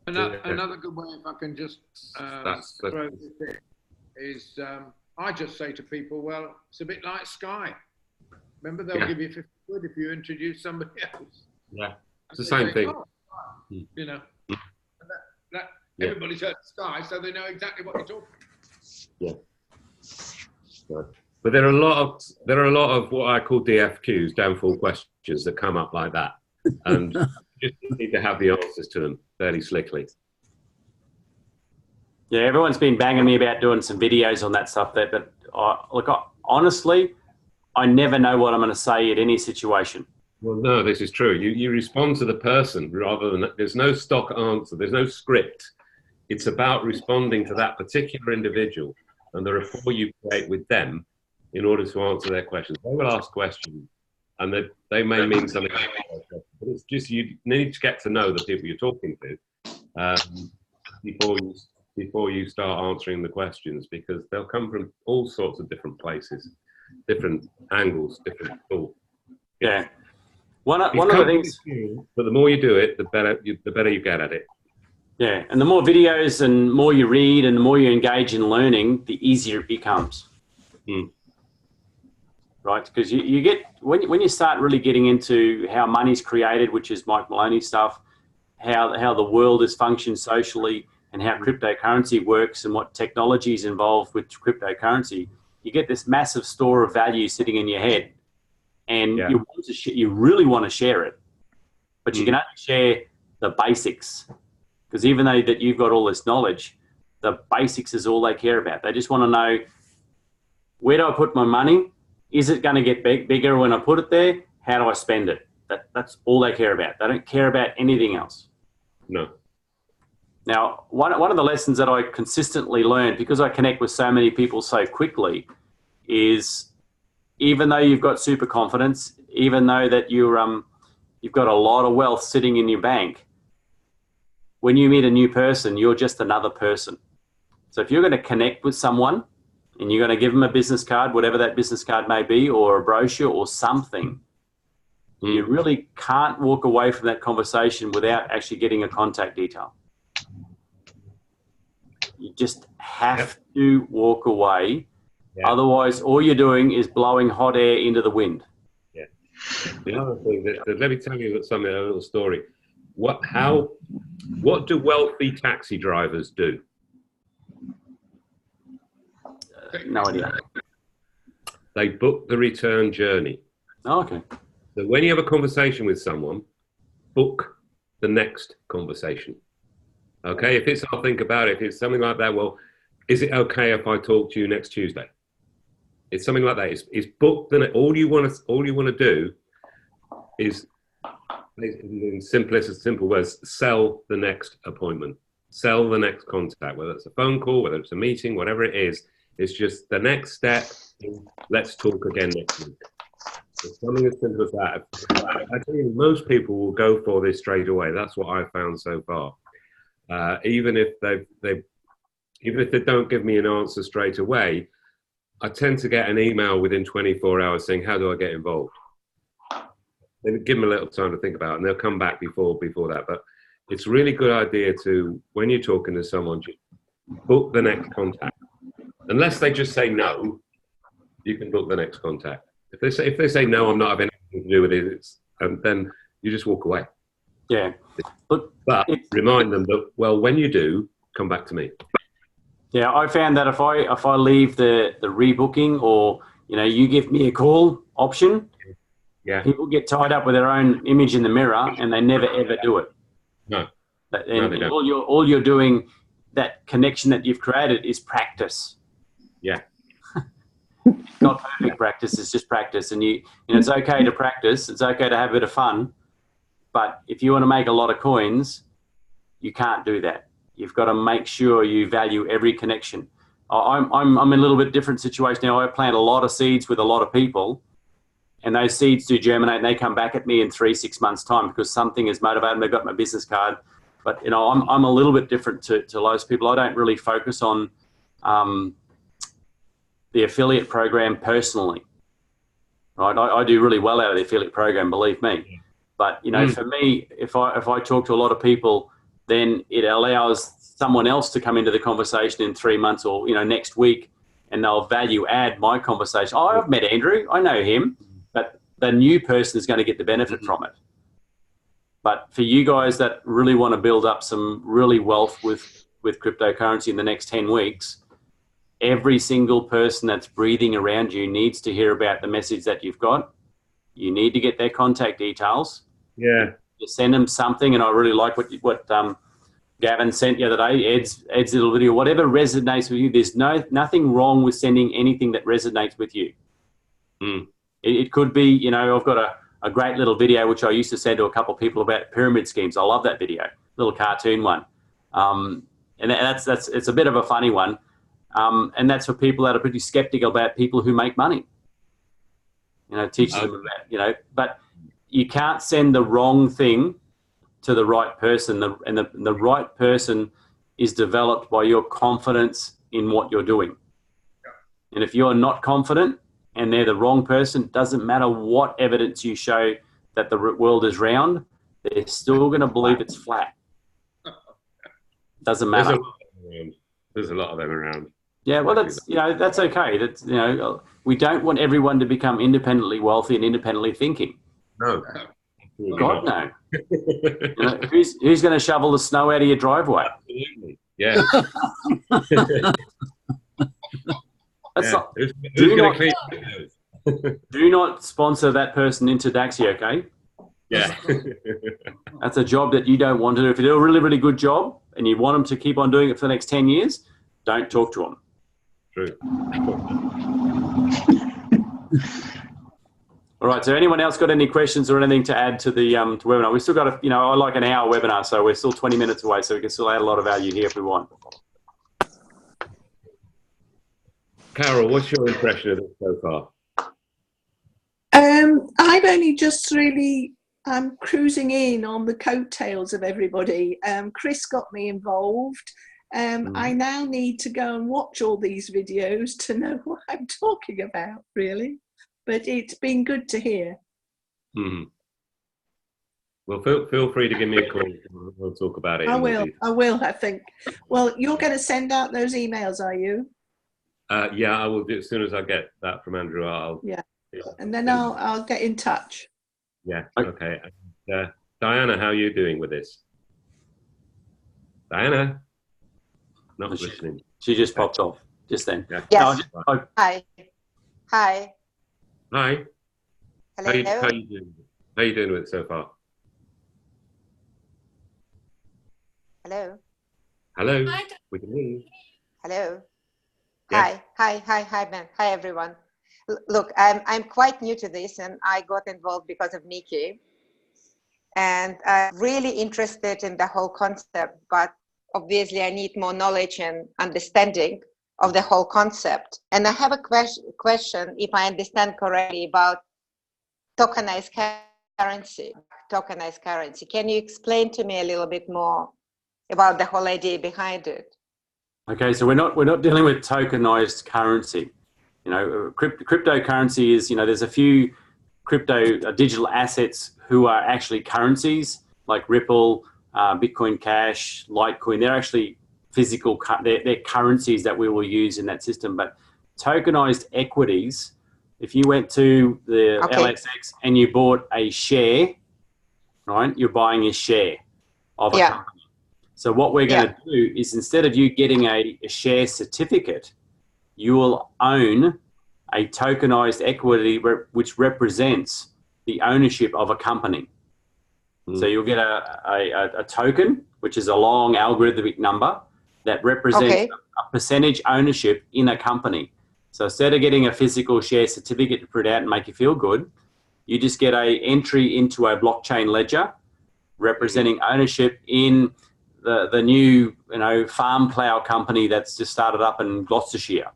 S2: Another good way, if I can just throw this in, is I just say to people, well, it's a bit like Sky. Remember, they'll give you 50 quid if you introduce somebody else.
S3: Yeah, it's the same thing.
S2: Oh, you know, everybody's heard Sky, so they know exactly what you're talking about.
S3: Yeah. But there are a lot of what I call DFQs, downfall questions, that come up like that, and you just need to have the answers to them fairly slickly.
S1: Yeah, everyone's been banging me about doing some videos on that stuff. But honestly, I never know what I'm going to say at any situation.
S3: Well, no, this is true. You respond to the person rather than, there's no stock answer, there's no script. It's about responding to that particular individual and the rapport you create with them in order to answer their questions. They will ask questions, and they may mean something else, but it's just you need to get to know the people you're talking to before you start answering the questions, because they'll come from all sorts of different places, different angles, different thoughts.
S1: Yeah. One of the things,
S3: but the more you do it, the better you get at it.
S1: Yeah, and the more videos and more you read and the more you engage in learning, the easier it becomes. Right? Because you get, when you start really getting into how money's created, which is Mike Maloney stuff, how the world is functioned socially, and how cryptocurrency works and what technology is involved with cryptocurrency, you get this massive store of value sitting in your head, and you really want to share it, but you can only share the basics, because even though that you've got all this knowledge, the basics is all they care about. They just want to know, where do I put my money? Is it going to get bigger when I put it there? How do I spend it? That's all they care about. They don't care about anything else.
S3: No.
S1: Now, one of the lessons that I consistently learn, because I connect with so many people so quickly, is even though you've got super confidence, even though that you've got a lot of wealth sitting in your bank, when you meet a new person, you're just another person. So if you're going to connect with someone and you're going to give them a business card, whatever that business card may be, or a brochure or something, you really can't walk away from that conversation without actually getting a contact detail. You just have to walk away. Yeah. Otherwise, all you're doing is blowing hot air into the wind.
S3: Yeah. The other thing, let me tell you a little story. What do wealthy taxi drivers do?
S1: No idea.
S3: They book the return journey.
S1: Oh, okay.
S3: So when you have a conversation with someone, book the next conversation. Okay, I'll think about it. If it's something like that, well, is it okay if I talk to you next Tuesday? It's something like that. It's booked. All you want to do is, in simple words, sell the next appointment, sell the next contact, whether it's a phone call, whether it's a meeting, whatever it is. It's just the next step. Let's talk again next week. It's something as simple as that. I tell you, most people will go for this straight away. That's what I've found so far. Even if they don't give me an answer straight away, I tend to get an email within 24 hours saying, how do I get involved? They give them a little time to think about it, and they'll come back before that. But it's a really good idea to, when you're talking to someone, just book the next contact. Unless they just say no, you can book the next contact. If they say no, I'm not having anything to do with it, then you just walk away.
S1: Yeah.
S3: But remind them that, well, when you do, come back to me.
S1: Yeah, I found that if I leave the rebooking, or you give me a call option, people get tied up with their own image in the mirror and they never ever do it.
S3: No.
S1: And they don't. all you're doing, that connection that you've created, is practice.
S3: Yeah.
S1: It's not perfect practice, it's just practice. And it's okay to practice, it's okay to have a bit of fun. But if you want to make a lot of coins, you can't do that. You've got to make sure you value every connection. I'm in a little bit different situation now. I plant a lot of seeds with a lot of people, and those seeds do germinate, and they come back at me in 3-6 months' time because something is motivated them. They've got my business card. But I'm a little bit different to those people. I don't really focus on the affiliate program personally. right? I do really well out of the affiliate program, believe me. But, you know, for me, if I talk to a lot of people, then it allows someone else to come into the conversation in 3 months or, you know, next week, and they'll value add my conversation. Oh, I've met Andrew. I know him. But the new person is going to get the benefit from it. But for you guys that really want to build up some really wealth with cryptocurrency in the next 10 weeks, every single person that's breathing around you needs to hear about the message that you've got. You need to get their contact details.
S3: Yeah.
S1: You send them something, and I really like what Gavin sent the other day, Ed's little video, whatever resonates with you. There's nothing wrong with sending anything that resonates with you. It could be, you know, I've got a great little video which I used to send to a couple of people about pyramid schemes. I love that video, little cartoon one. And it's a bit of a funny one. And that's for people that are pretty skeptical about people who make money. You know, teaches them about, you know, but you can't send the wrong thing to the right person. The right person is developed by your confidence in what you're doing. And if you're not confident and they're the wrong person, doesn't matter what evidence you show that the world is round, they're still going to believe it's flat. Doesn't matter.
S3: There's a lot of them around.
S1: Yeah, well, that's, you know, that's okay. That's, you know, we don't want everyone to become independently wealthy and independently thinking.
S3: No.
S1: God, no. You know, who's going to shovel the snow out of your driveway?
S3: Absolutely. Yeah.
S1: That's not,
S3: who's going to clean those?
S1: do not sponsor that person into Dacxi, okay?
S3: Yeah.
S1: That's a job that you don't want to do. If you do a really, really good job and you want them to keep on doing it for the next 10 years, don't talk to them.
S3: True.
S1: All right. So anyone else got any questions or anything to add to the webinar? We still got a, you know, I like an hour webinar, so we're still 20 minutes away, so we can still add a lot of value here if we want.
S3: Carol, what's your impression of this so far?
S6: I've only just really cruising in on the coattails of everybody. Chris got me involved. I now need to go and watch all these videos to know what I'm talking about, really. But it's been good to hear.
S3: Well, feel free to give me a call. We'll talk about it.
S6: I will, I think. Well, you're going to send out those emails, are you?
S3: Yeah, I will do as soon as I get that from Andrew.
S6: And then I'll get in touch.
S3: Yeah, okay. Diana, how are you doing with this? Diana? Not listening.
S1: She just popped off just then.
S3: Yeah.
S7: Yes.
S1: No,
S7: Hi. Hi.
S3: Hi.
S7: Hello.
S3: How you doing? How you doing with it so far?
S7: Hello.
S3: Hello.
S5: Hi.
S3: We can hear you.
S7: Hello.
S3: Yes.
S7: Hi, Ben. Hi, everyone. Look, I'm quite new to this, and I got involved because of Nikki. And I'm really interested in the whole concept, but obviously I need more knowledge and understanding of the whole concept. And I have a question, if I understand correctly, about tokenized currency. Can you explain to me a little bit more about the whole idea behind it?
S1: Okay, so we're not dealing with tokenized currency. You know, cryptocurrency is, you know, there's a few digital assets who are actually currencies, like Ripple, Bitcoin Cash, Litecoin. They're actually physical, they're currencies that we will use in that system. But tokenized equities, if you went to the LXX and you bought a share, right, you're buying a share of a company. So what we're going to do is, instead of you getting a share certificate, you will own a tokenized equity which represents the ownership of a company. So you'll get a token, which is a long algorithmic number that represents a percentage ownership in a company. So instead of getting a physical share certificate to print out and make you feel good, you just get a entry into a blockchain ledger representing ownership in the new, you know, farm plow company that's just started up in Gloucestershire.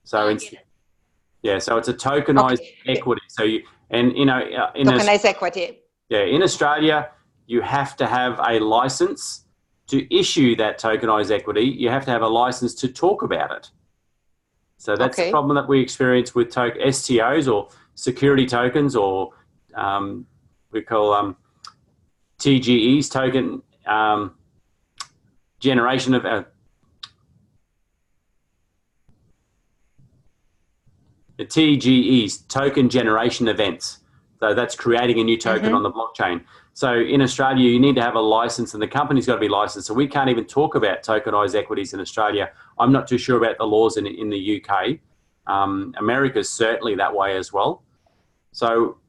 S1: So so it's a tokenized equity. So you, and you know,
S7: tokenized equity.
S1: Yeah, in Australia, you have to have a license to issue that tokenized equity. You have to have a license to talk about it. So that's the problem that we experience with STOs, or security tokens, or we call TGEs, token generation of the TGEs, token generation events. So that's creating a new token on the blockchain. So in Australia, you need to have a license, and the company's got to be licensed. So we can't even talk about tokenized equities in Australia. I'm not too sure about the laws in the UK. America's certainly that way as well. So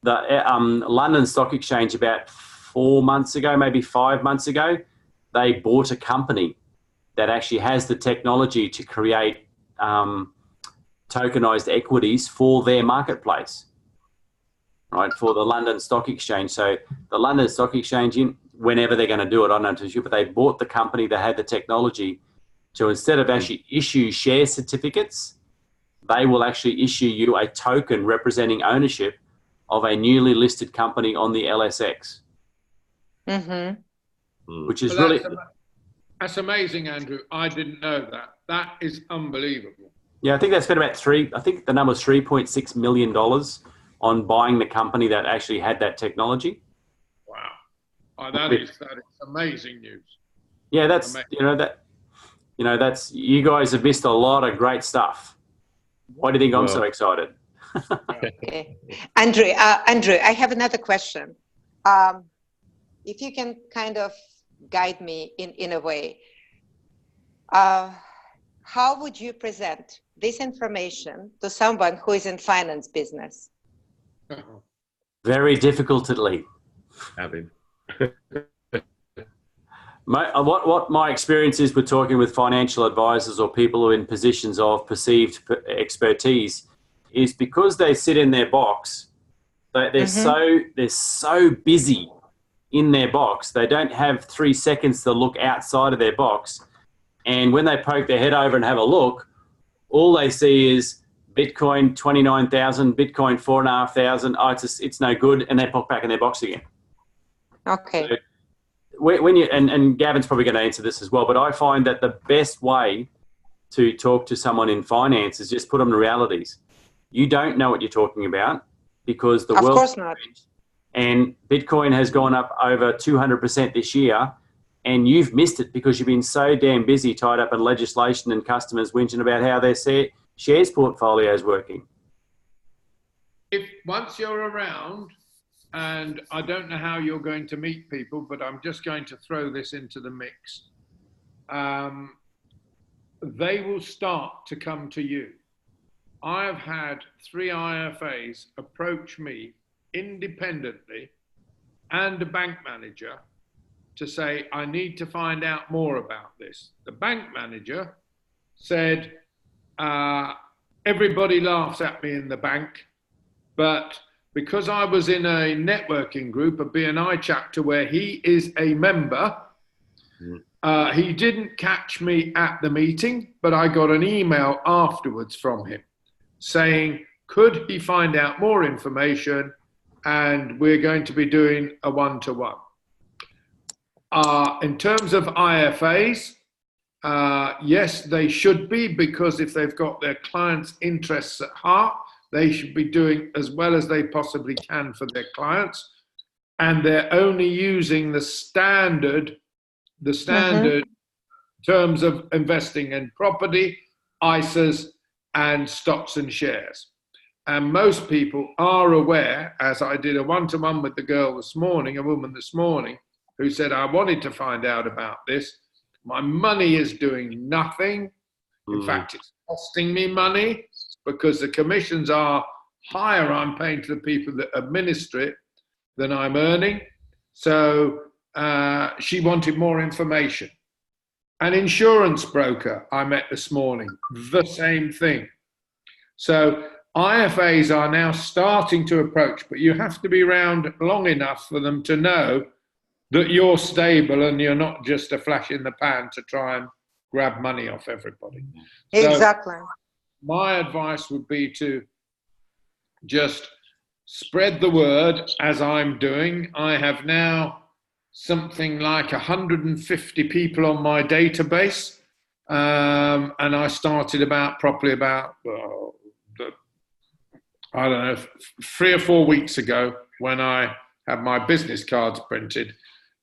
S1: the London Stock Exchange, about 4 months ago, maybe 5 months ago, they bought a company that actually has the technology to create tokenized equities for their marketplace, right, for the London Stock Exchange. So the London Stock Exchange, whenever they're going to do it, I'm not too sure, but they bought the company that had the technology to, instead of actually issue share certificates, they will actually issue you a token representing ownership of a newly listed company on the LSX. Which is really...
S2: That's amazing, Andrew. I didn't know that. That is unbelievable.
S1: Yeah, I think they spent about I think the number was $3.6 million on buying the company that actually had that technology.
S2: Wow. Oh, that is amazing news.
S1: Yeah, that's amazing. That's, you guys have missed a lot of great stuff. Why do you think I'm so excited?
S7: Okay. Andrew, I have another question. If you can kind of guide me in a way, how would you present this information to someone who is in finance business?
S1: Very difficultly. What my experience is with talking with financial advisors or people who are in positions of perceived expertise is, because they sit in their box, they're so busy in their box, they don't have 3 seconds to look outside of their box. And when they poke their head over and have a look, all they see is Bitcoin 29,000, Bitcoin 4,500. Oh, it's no good, and they pop back in their box again.
S7: Okay.
S1: So when you and Gavin's probably going to answer this as well, but I find that the best way to talk to someone in finance is just put them to realities. You don't know what you're talking about, because the world, of course not. And Bitcoin has gone up over 200% this year, and you've missed it because you've been so damn busy, tied up in legislation and customers whinging about how their shares portfolio is working.
S2: If once you're around, and I don't know how you're going to meet people, but I'm just going to throw this into the mix. They will start to come to you. I have had 3 IFAs approach me independently and a bank manager to say, I need to find out more about this. The bank manager said, everybody laughs at me in the bank, but because I was in a networking group, a BNI chapter where he is a member, he didn't catch me at the meeting, but I got an email afterwards from him saying, could he find out more information, and we're going to be doing a one-to-one. In terms of IFAs, yes, they should be, because if they've got their clients' interests at heart, they should be doing as well as they possibly can for their clients. And they're only using the standard terms of investing in property, ISAs, and stocks and shares. And most people are aware, as I did a one-to-one with the girl this morning, a woman this morning, who said, I wanted to find out about this. My money is doing nothing. In fact, it's costing me money, because the commissions are higher I'm paying to the people that administer it than I'm earning. So she wanted more information. An insurance broker I met this morning, the same thing. So IFAs are now starting to approach, but you have to be around long enough for them to know that you're stable and you're not just a flash in the pan to try and grab money off everybody.
S7: Exactly.
S2: So my advice would be to just spread the word, as I'm doing. I have now something like 150 people on my database. And I started properly about, I don't know, 3 or 4 weeks ago when I had my business cards printed,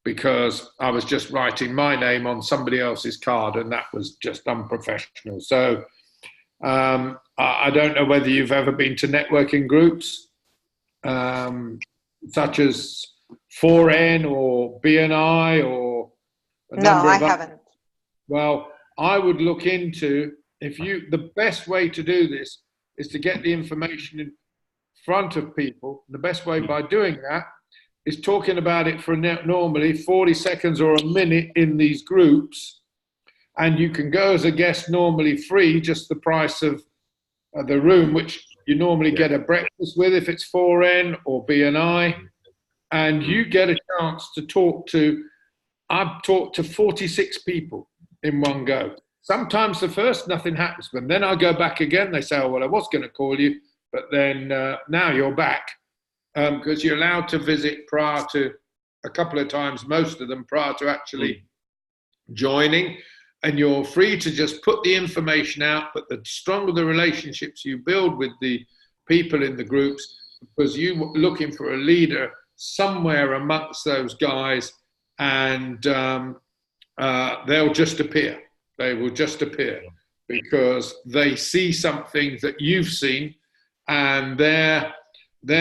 S2: because I was just writing my name on somebody else's card, and that was just unprofessional. So I don't know whether you've ever been to networking groups such as 4N or BNI or a number of
S7: haven't.
S2: Well, I would look into, the best way to do this is to get the information in front of people. The best way by doing that is talking about it for normally 40 seconds or a minute in these groups. And you can go as a guest normally free, just the price of the room, which you normally get a breakfast with if it's 4N or BNI. And you get a chance to I've talked to 46 people in one go. Sometimes the first, nothing happens, but then I go back again. They say, oh, well, I was going to call you, but then now you're back. Because you're allowed to visit prior to a couple of times, most of them prior to actually joining, and you're free to just put the information out. But the stronger the relationships you build with the people in the groups, because you're looking for a leader somewhere amongst those guys, and they'll just appear. They will just appear because they see something that you've seen, and their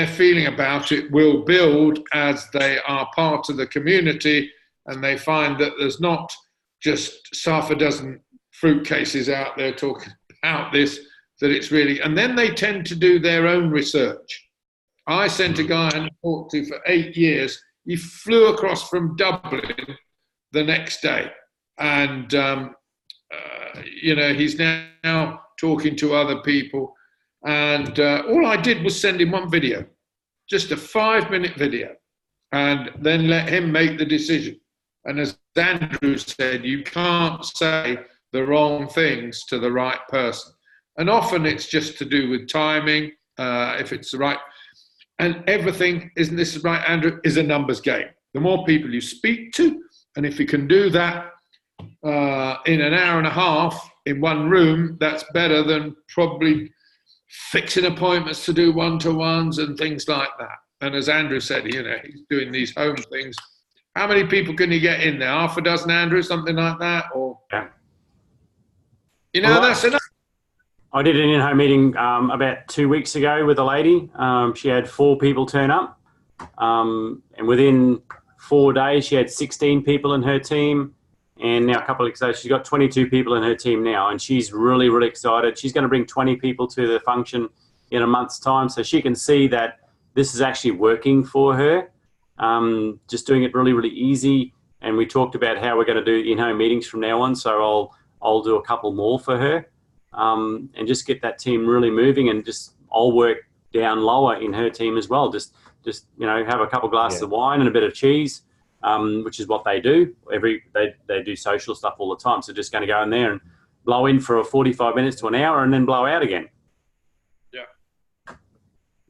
S2: feeling about it will build as they are part of the community, and they find that there's not just half a dozen fruit cases out there talking about this, that it's really, and then they tend to do their own research. I sent a guy I talked to for 8 years. He flew across from Dublin the next day, and he's now talking to other people. And all I did was send him one video, just a 5-minute video, and then let him make the decision. And as Andrew said, you can't say the wrong things to the right person. And often it's just to do with timing, if it's the right. And everything, isn't this right, Andrew, is a numbers game. The more people you speak to, and if you can do that in an hour and a half in one room, that's better than probably fixing appointments to do one-to-ones and things like that. And as Andrew said, he's doing these home things. How many people can you get in there? Half a dozen, Andrew, something like that? Or that's enough.
S1: I did an in-home meeting about 2 weeks ago with a lady. She had 4 people turn up, and within 4 days she had 16 people in her team. And now a couple of weeks ago, she's got 22 people in her team now, and she's really, really excited. She's going to bring 20 people to the function in a month's time, so she can see that this is actually working for her. Just doing it really, really easy. And we talked about how we're going to do in-home meetings from now on, so I'll do a couple more for her, and just get that team really moving, and I'll work down lower in her team as well. Just have a couple glasses of wine and a bit of cheese. Which is what they do. They do social stuff all the time. So just going to go in there and blow in for 45 minutes to an hour and then blow out again.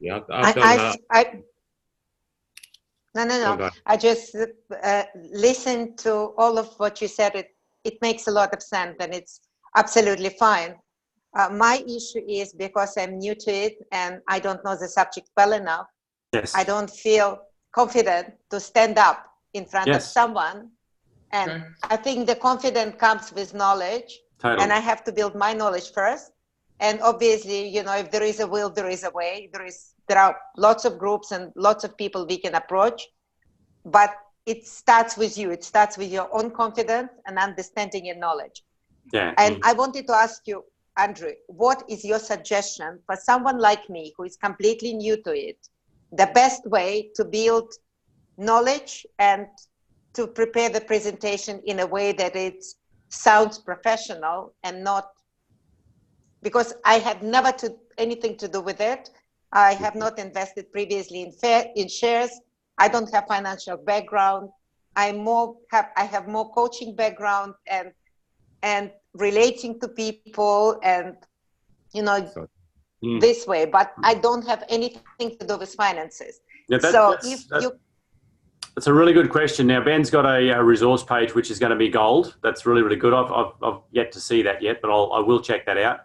S3: Yeah, I've done that.
S7: No. I just listened to all of what you said. It makes a lot of sense, and it's absolutely fine. My issue is because I'm new to it and I don't know the subject well enough.
S1: Yes.
S7: I don't feel confident to stand up in front of someone, and I think the confidence comes with knowledge.
S1: Totally.
S7: And I have to build my knowledge first. And obviously, if there is a will, there is a way. There are lots of groups and lots of people we can approach, but it starts with you. It starts with your own confidence and understanding and knowledge.
S1: Yeah.
S7: And I wanted to ask you, Andrew, what is your suggestion for someone like me who is completely new to it, the best way to build knowledge and to prepare the presentation in a way that it sounds professional and not, because I had never anything to do with it. I have not invested previously in shares. I don't have financial background. I have more coaching background and relating to people and this way, but I don't have anything to do with finances.
S1: Yeah, That's a really good question. Now, Ben's got a resource page which is going to be gold. That's really, really good. I've yet to see that yet, but I will check that out.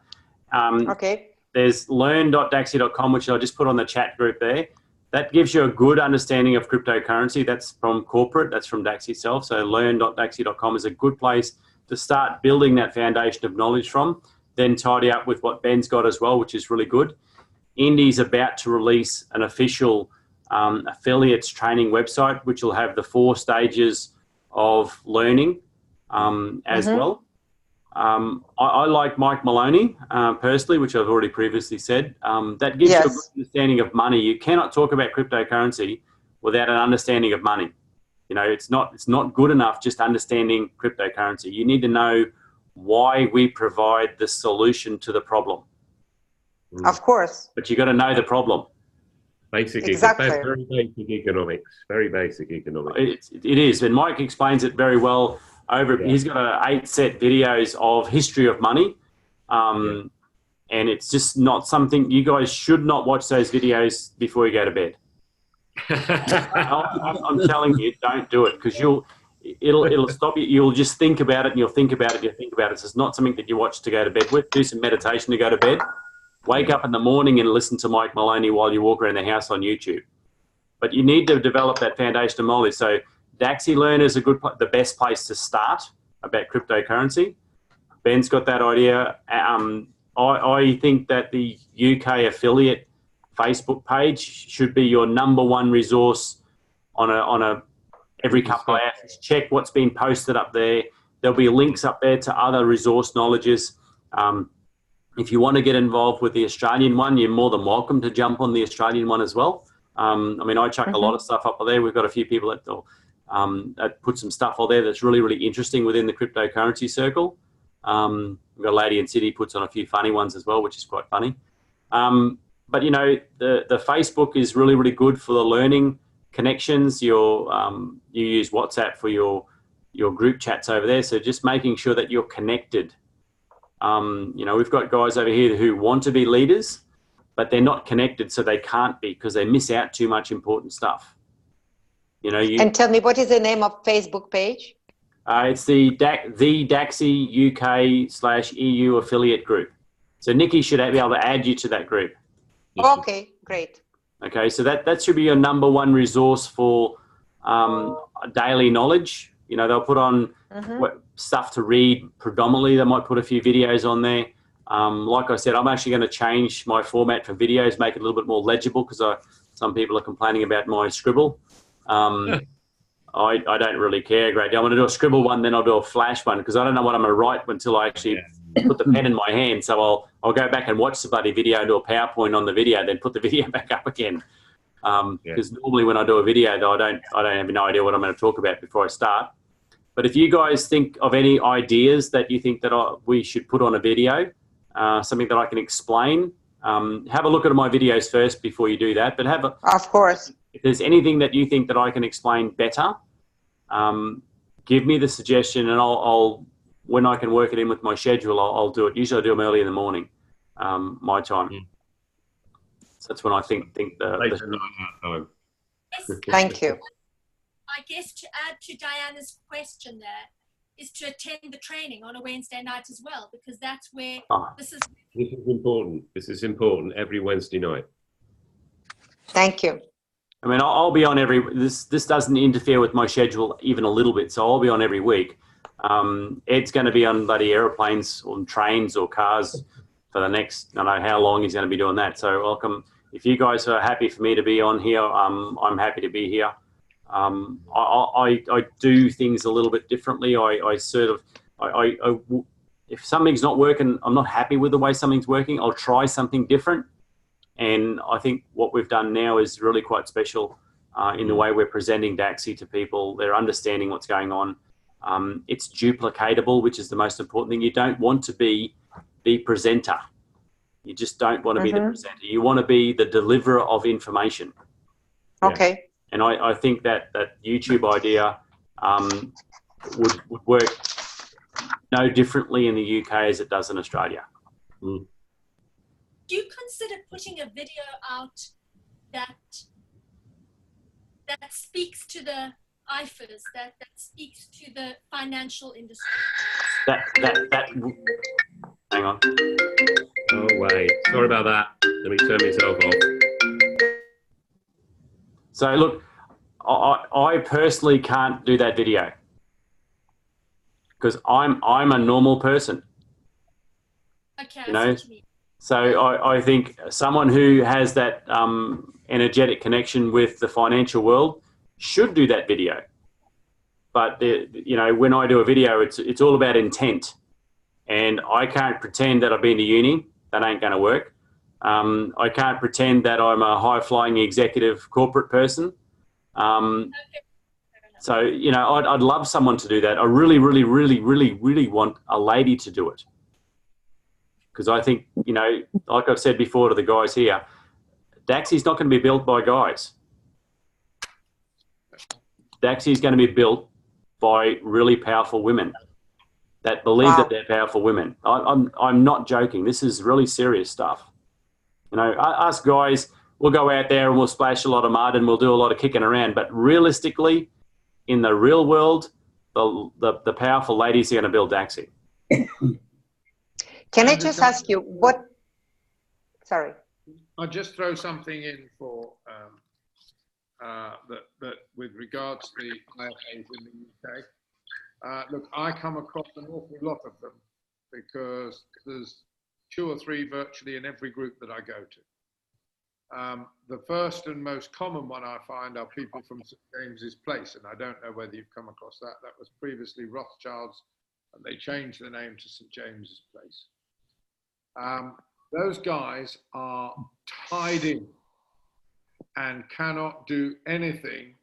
S7: Okay.
S1: There's learn.dacxi.com, which I just put on the chat group there. That gives you a good understanding of cryptocurrency. That's from corporate. That's from Dacxi itself. So learn.dacxi.com is a good place to start building that foundation of knowledge from. Then tidy up with what Ben's got as well, which is really good. Indy's about to release an official affiliates training website, which will have the 4 stages of learning as well. I like Mike Maloney personally, which I've already previously said. That gives you a good understanding of money. You cannot talk about cryptocurrency without an understanding of money. You know, it's not good enough just understanding cryptocurrency. You need to know why we provide the solution to the problem.
S7: Of course.
S1: But you got to know the problem.
S3: Basic,
S7: exactly.
S3: Very basic economics. Very basic economics.
S1: It is, and Mike explains it very well. He's got 8 set videos of history of money, and it's just not something you guys should not watch those videos before you go to bed. I'm telling you, don't do it, because it'll stop you. You'll just think about it, and you'll think about it, So it's not something that you watch to go to bed with. Do some meditation to go to bed. Wake up in the morning and listen to Mike Maloney while you walk around the house on YouTube. But you need to develop that foundation of knowledge. So Dacxi Learn is the best place to start about cryptocurrency. Ben's got that idea. I think that the UK affiliate Facebook page should be your #1 resource on every couple of hours. Check what's been posted up there. There'll be links up there to other resource knowledges. If you want to get involved with the Australian one, you're more than welcome to jump on the Australian one as well. I mean, I chuck a lot of stuff up there. We've got a few people that put some stuff on there that's really, really interesting within the cryptocurrency circle. We've got a lady in Sydney puts on a few funny ones as well, which is quite funny. But, you know, the Facebook is really, really good for the learning connections. You use WhatsApp for your group chats over there. So just making sure that you're connected. You know, we've got guys over here who want to be leaders, but they're not connected, so they can't be because they miss out too much important stuff. You know,
S7: and tell me, what is the name of Facebook page?
S1: It's the Dacxi UK /EU affiliate group. So Nikki should be able to add you to that group.
S7: Okay, great.
S1: Okay, so that should be your #1 resource for daily knowledge. You know, they'll put on stuff to read predominantly. They might put a few videos on there. Like I said, I'm actually going to change my format for videos, make it a little bit more legible, because some people are complaining about my scribble. I don't really care a great deal. I'm going to do a scribble one, then I'll do a flash one, because I don't know what I'm going to write until I actually put the pen in my hand. So I'll go back and watch the bloody video and do a PowerPoint on the video, then put the video back up again. Because normally when I do a video, though, I don't have no idea what I'm going to talk about before I start. But if you guys think of any ideas that you think that we should put on a video, something that I can explain, have a look at my videos first before you do that. But
S7: of course,
S1: if there's anything that you think that I can explain better, give me the suggestion, and I'll when I can work it in with my schedule, I'll do it. Usually I do them early in the morning, my time. So that's when I think the
S7: Thank you.
S5: I guess to add to Diana's question there is to attend the training on a Wednesday night as well, because that's where this is
S3: important. This is important every Wednesday night.
S7: Thank you.
S1: I mean, I'll be on this doesn't interfere with my schedule even a little bit, so I'll be on every week. Ed's going to be on bloody airplanes or trains or cars for the next, I don't know how long he's going to be doing that. So welcome. If you guys are happy for me to be on here, I'm happy to be here. I do things a little bit differently. If something's not working, I'm not happy with the way something's working, I'll try something different. And I think what we've done now is really quite special in the way we're presenting Dacxi to people. They're understanding what's going on. It's duplicatable, which is the most important thing. You don't want to be the presenter. You just don't want to be the presenter. You want to be the deliverer of information.
S7: Okay.
S1: And I think that YouTube idea would work no differently in the UK as it does in Australia.
S5: Do you consider putting a video out that speaks to the IFAs that speaks to the financial industry.
S1: Hang on.
S3: Oh, wait. Sorry about that. Let me turn myself off.
S1: So look, I personally can't do that video because I'm a normal person.
S5: Okay,
S1: You
S5: I see
S1: know,
S5: what you mean.
S1: so I think someone who has that energetic connection with the financial world should do that video. But you know, when I do a video, it's all about intent, and I can't pretend that I've been to uni. That ain't going to work. I can't pretend that I'm a high-flying executive corporate person. So, you know, I'd love someone to do that. I really, really, really, really, really want a lady to do it. Because I think, you know, like I've said before to the guys here, Dacxi's not going to be built by guys. Dacxi's going to be built by really powerful women that believe that they're powerful women. I'm not joking. This is really serious stuff. You know, us guys, we'll go out there and we'll splash a lot of mud and we'll do a lot of kicking around. But realistically, in the real world, the powerful ladies are going to build Dacxi.
S7: Can I just ask you what? Sorry.
S2: I'll just throw something in for that with regards to the IFAs in the UK. Look, I come across an awful lot of them because there's 2 or 3 virtually in every group that I go to. The first and most common one I find are people from St James's Place, and I don't know whether you've come across that. That was previously Rothschild's, and they changed the name to St James's Place. Those guys are tied in and cannot do anything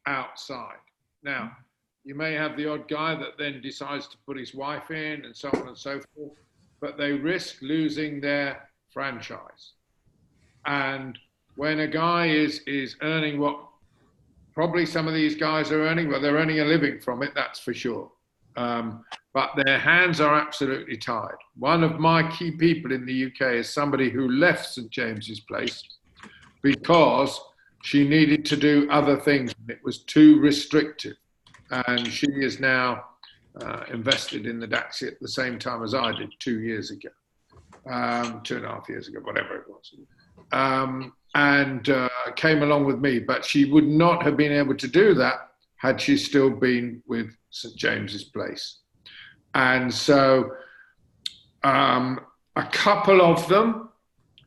S2: outside. Now, you may have the odd guy that then decides to put his wife in and so on and so forth, but they risk losing their franchise. And when a guy is earning what probably some of these guys are earning, well, they're earning a living from it, that's for sure. But their hands are absolutely tied. One of my key people in the UK is somebody who left St James's Place because she needed to do other things. It was too restrictive. And she is now invested in the Dacxi at the same time as I did 2 years ago, 2.5 years ago, whatever it was. And came along with me, but she would not have been able to do that had she still been with St James's Place. And so a couple of them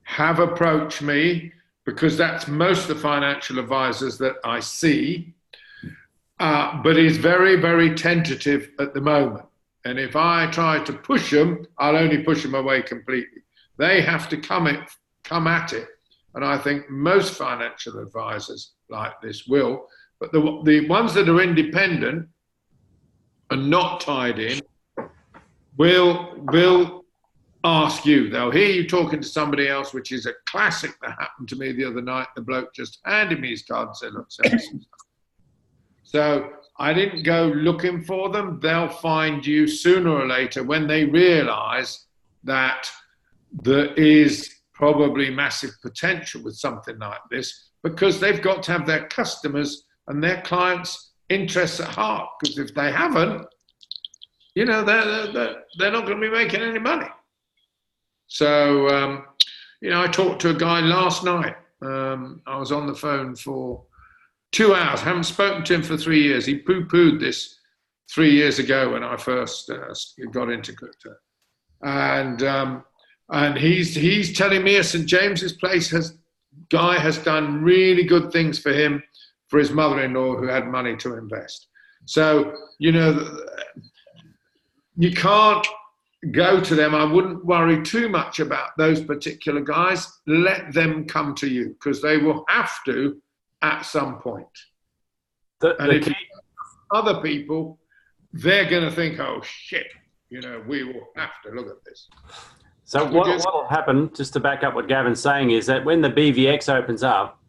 S2: have approached me because that's most of the financial advisors that I see, but is very, very tentative at the moment. And if I try to push them, I'll only push them away completely. They have to come at it. And I think most financial advisors like this will, but the ones that are independent and not tied in will ask you. They'll hear you talking to somebody else, which is a classic that happened to me the other night. The bloke just handed me his card and said, look, send me some stuff. So I didn't go looking for them. They'll find you sooner or later when they realize that there is probably massive potential with something like this, because they've got to have their customers and their clients' interests at heart. Because if they haven't, you know, they're not going to be making any money. So, you know, I talked to a guy last night. I was on the phone for 2 hours. Haven't spoken to him for 3 years. He poo-pooed this 3 years ago when I first got into crypto. And he's telling me a St James's Place guy has done really good things for him, for his mother-in-law who had money to invest. So, you know, you can't go to them. I wouldn't worry too much about those particular guys. Let them come to you, because they will have to at some point. And if other people, they're going to think, oh, shit, you know, we will have to look at this.
S1: So what will happen, just to back up what Gavin's saying, is that when the BVX opens up,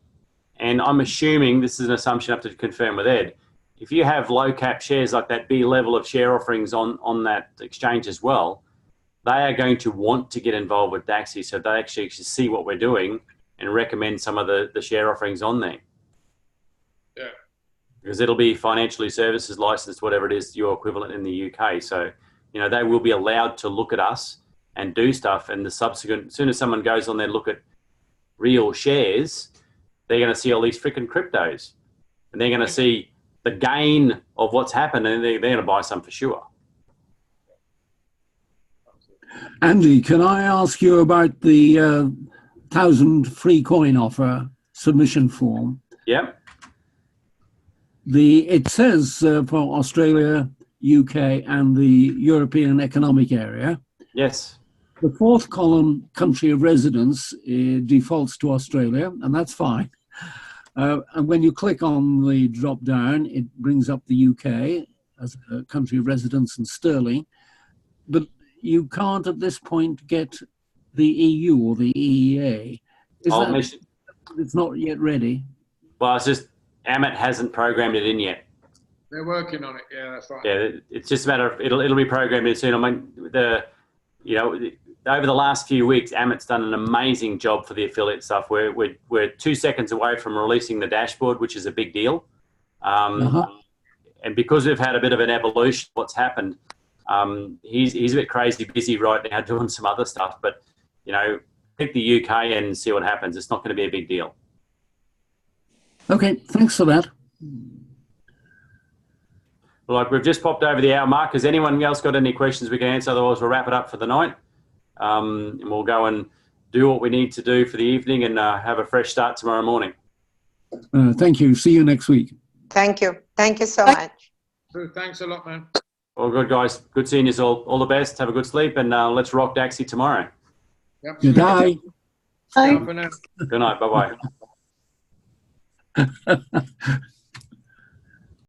S1: and I'm assuming, this is an assumption I have to confirm with Ed, if you have low cap shares like that B level of share offerings on that exchange as well, they are going to want to get involved with Dacxi, so they actually see what we're doing and recommend some of the share offerings on there.
S2: Yeah.
S1: because it'll be financially services licensed, whatever it is, your equivalent in the UK. So, you know, they will be allowed to look at us and do stuff. And the subsequent, as soon as someone goes on there, look at real shares, they're going to see all these freaking cryptos, and they're going to see the gain of what's happened, and they're going to buy some for sure.
S4: Andy, can I ask you about the 1,000 free coin offer submission form?
S1: Yep.
S4: It says for Australia, UK, and the European Economic Area.
S1: Yes.
S4: The fourth column, country of residence, defaults to Australia, and that's fine. And when you click on the drop down, it brings up the UK as a country of residence and sterling. But you can't at this point get the EU or the EEA. It's not yet ready?
S1: Well, it's just Amit hasn't programmed it in yet.
S2: They're working on it. Yeah, that's right.
S1: Yeah, it's just a matter of it'll be programmed in soon. I mean, over the last few weeks, Amit's done an amazing job for the affiliate stuff. We're 2 seconds away from releasing the dashboard, which is a big deal. And because we've had a bit of an evolution, what's happened, he's a bit crazy busy right now doing some other stuff. But, you know, pick the UK and see what happens. It's not going to be a big deal.
S4: Okay, thanks for that.
S1: Like, we've just popped over the hour mark. Has anyone else got any questions we can answer? Otherwise, we'll wrap it up for the night. And we'll go and do what we need to do for the evening and have a fresh start tomorrow morning.
S4: Thank you. See you next week.
S7: Thank you. Thank you so much.
S2: Thanks a lot, man.
S1: All good, guys. Good seeing you all. All the best. Have a good sleep, and let's rock Dacxi tomorrow.
S2: Yep.
S4: Good night.
S2: Bye for now.
S1: Good night. Bye-bye.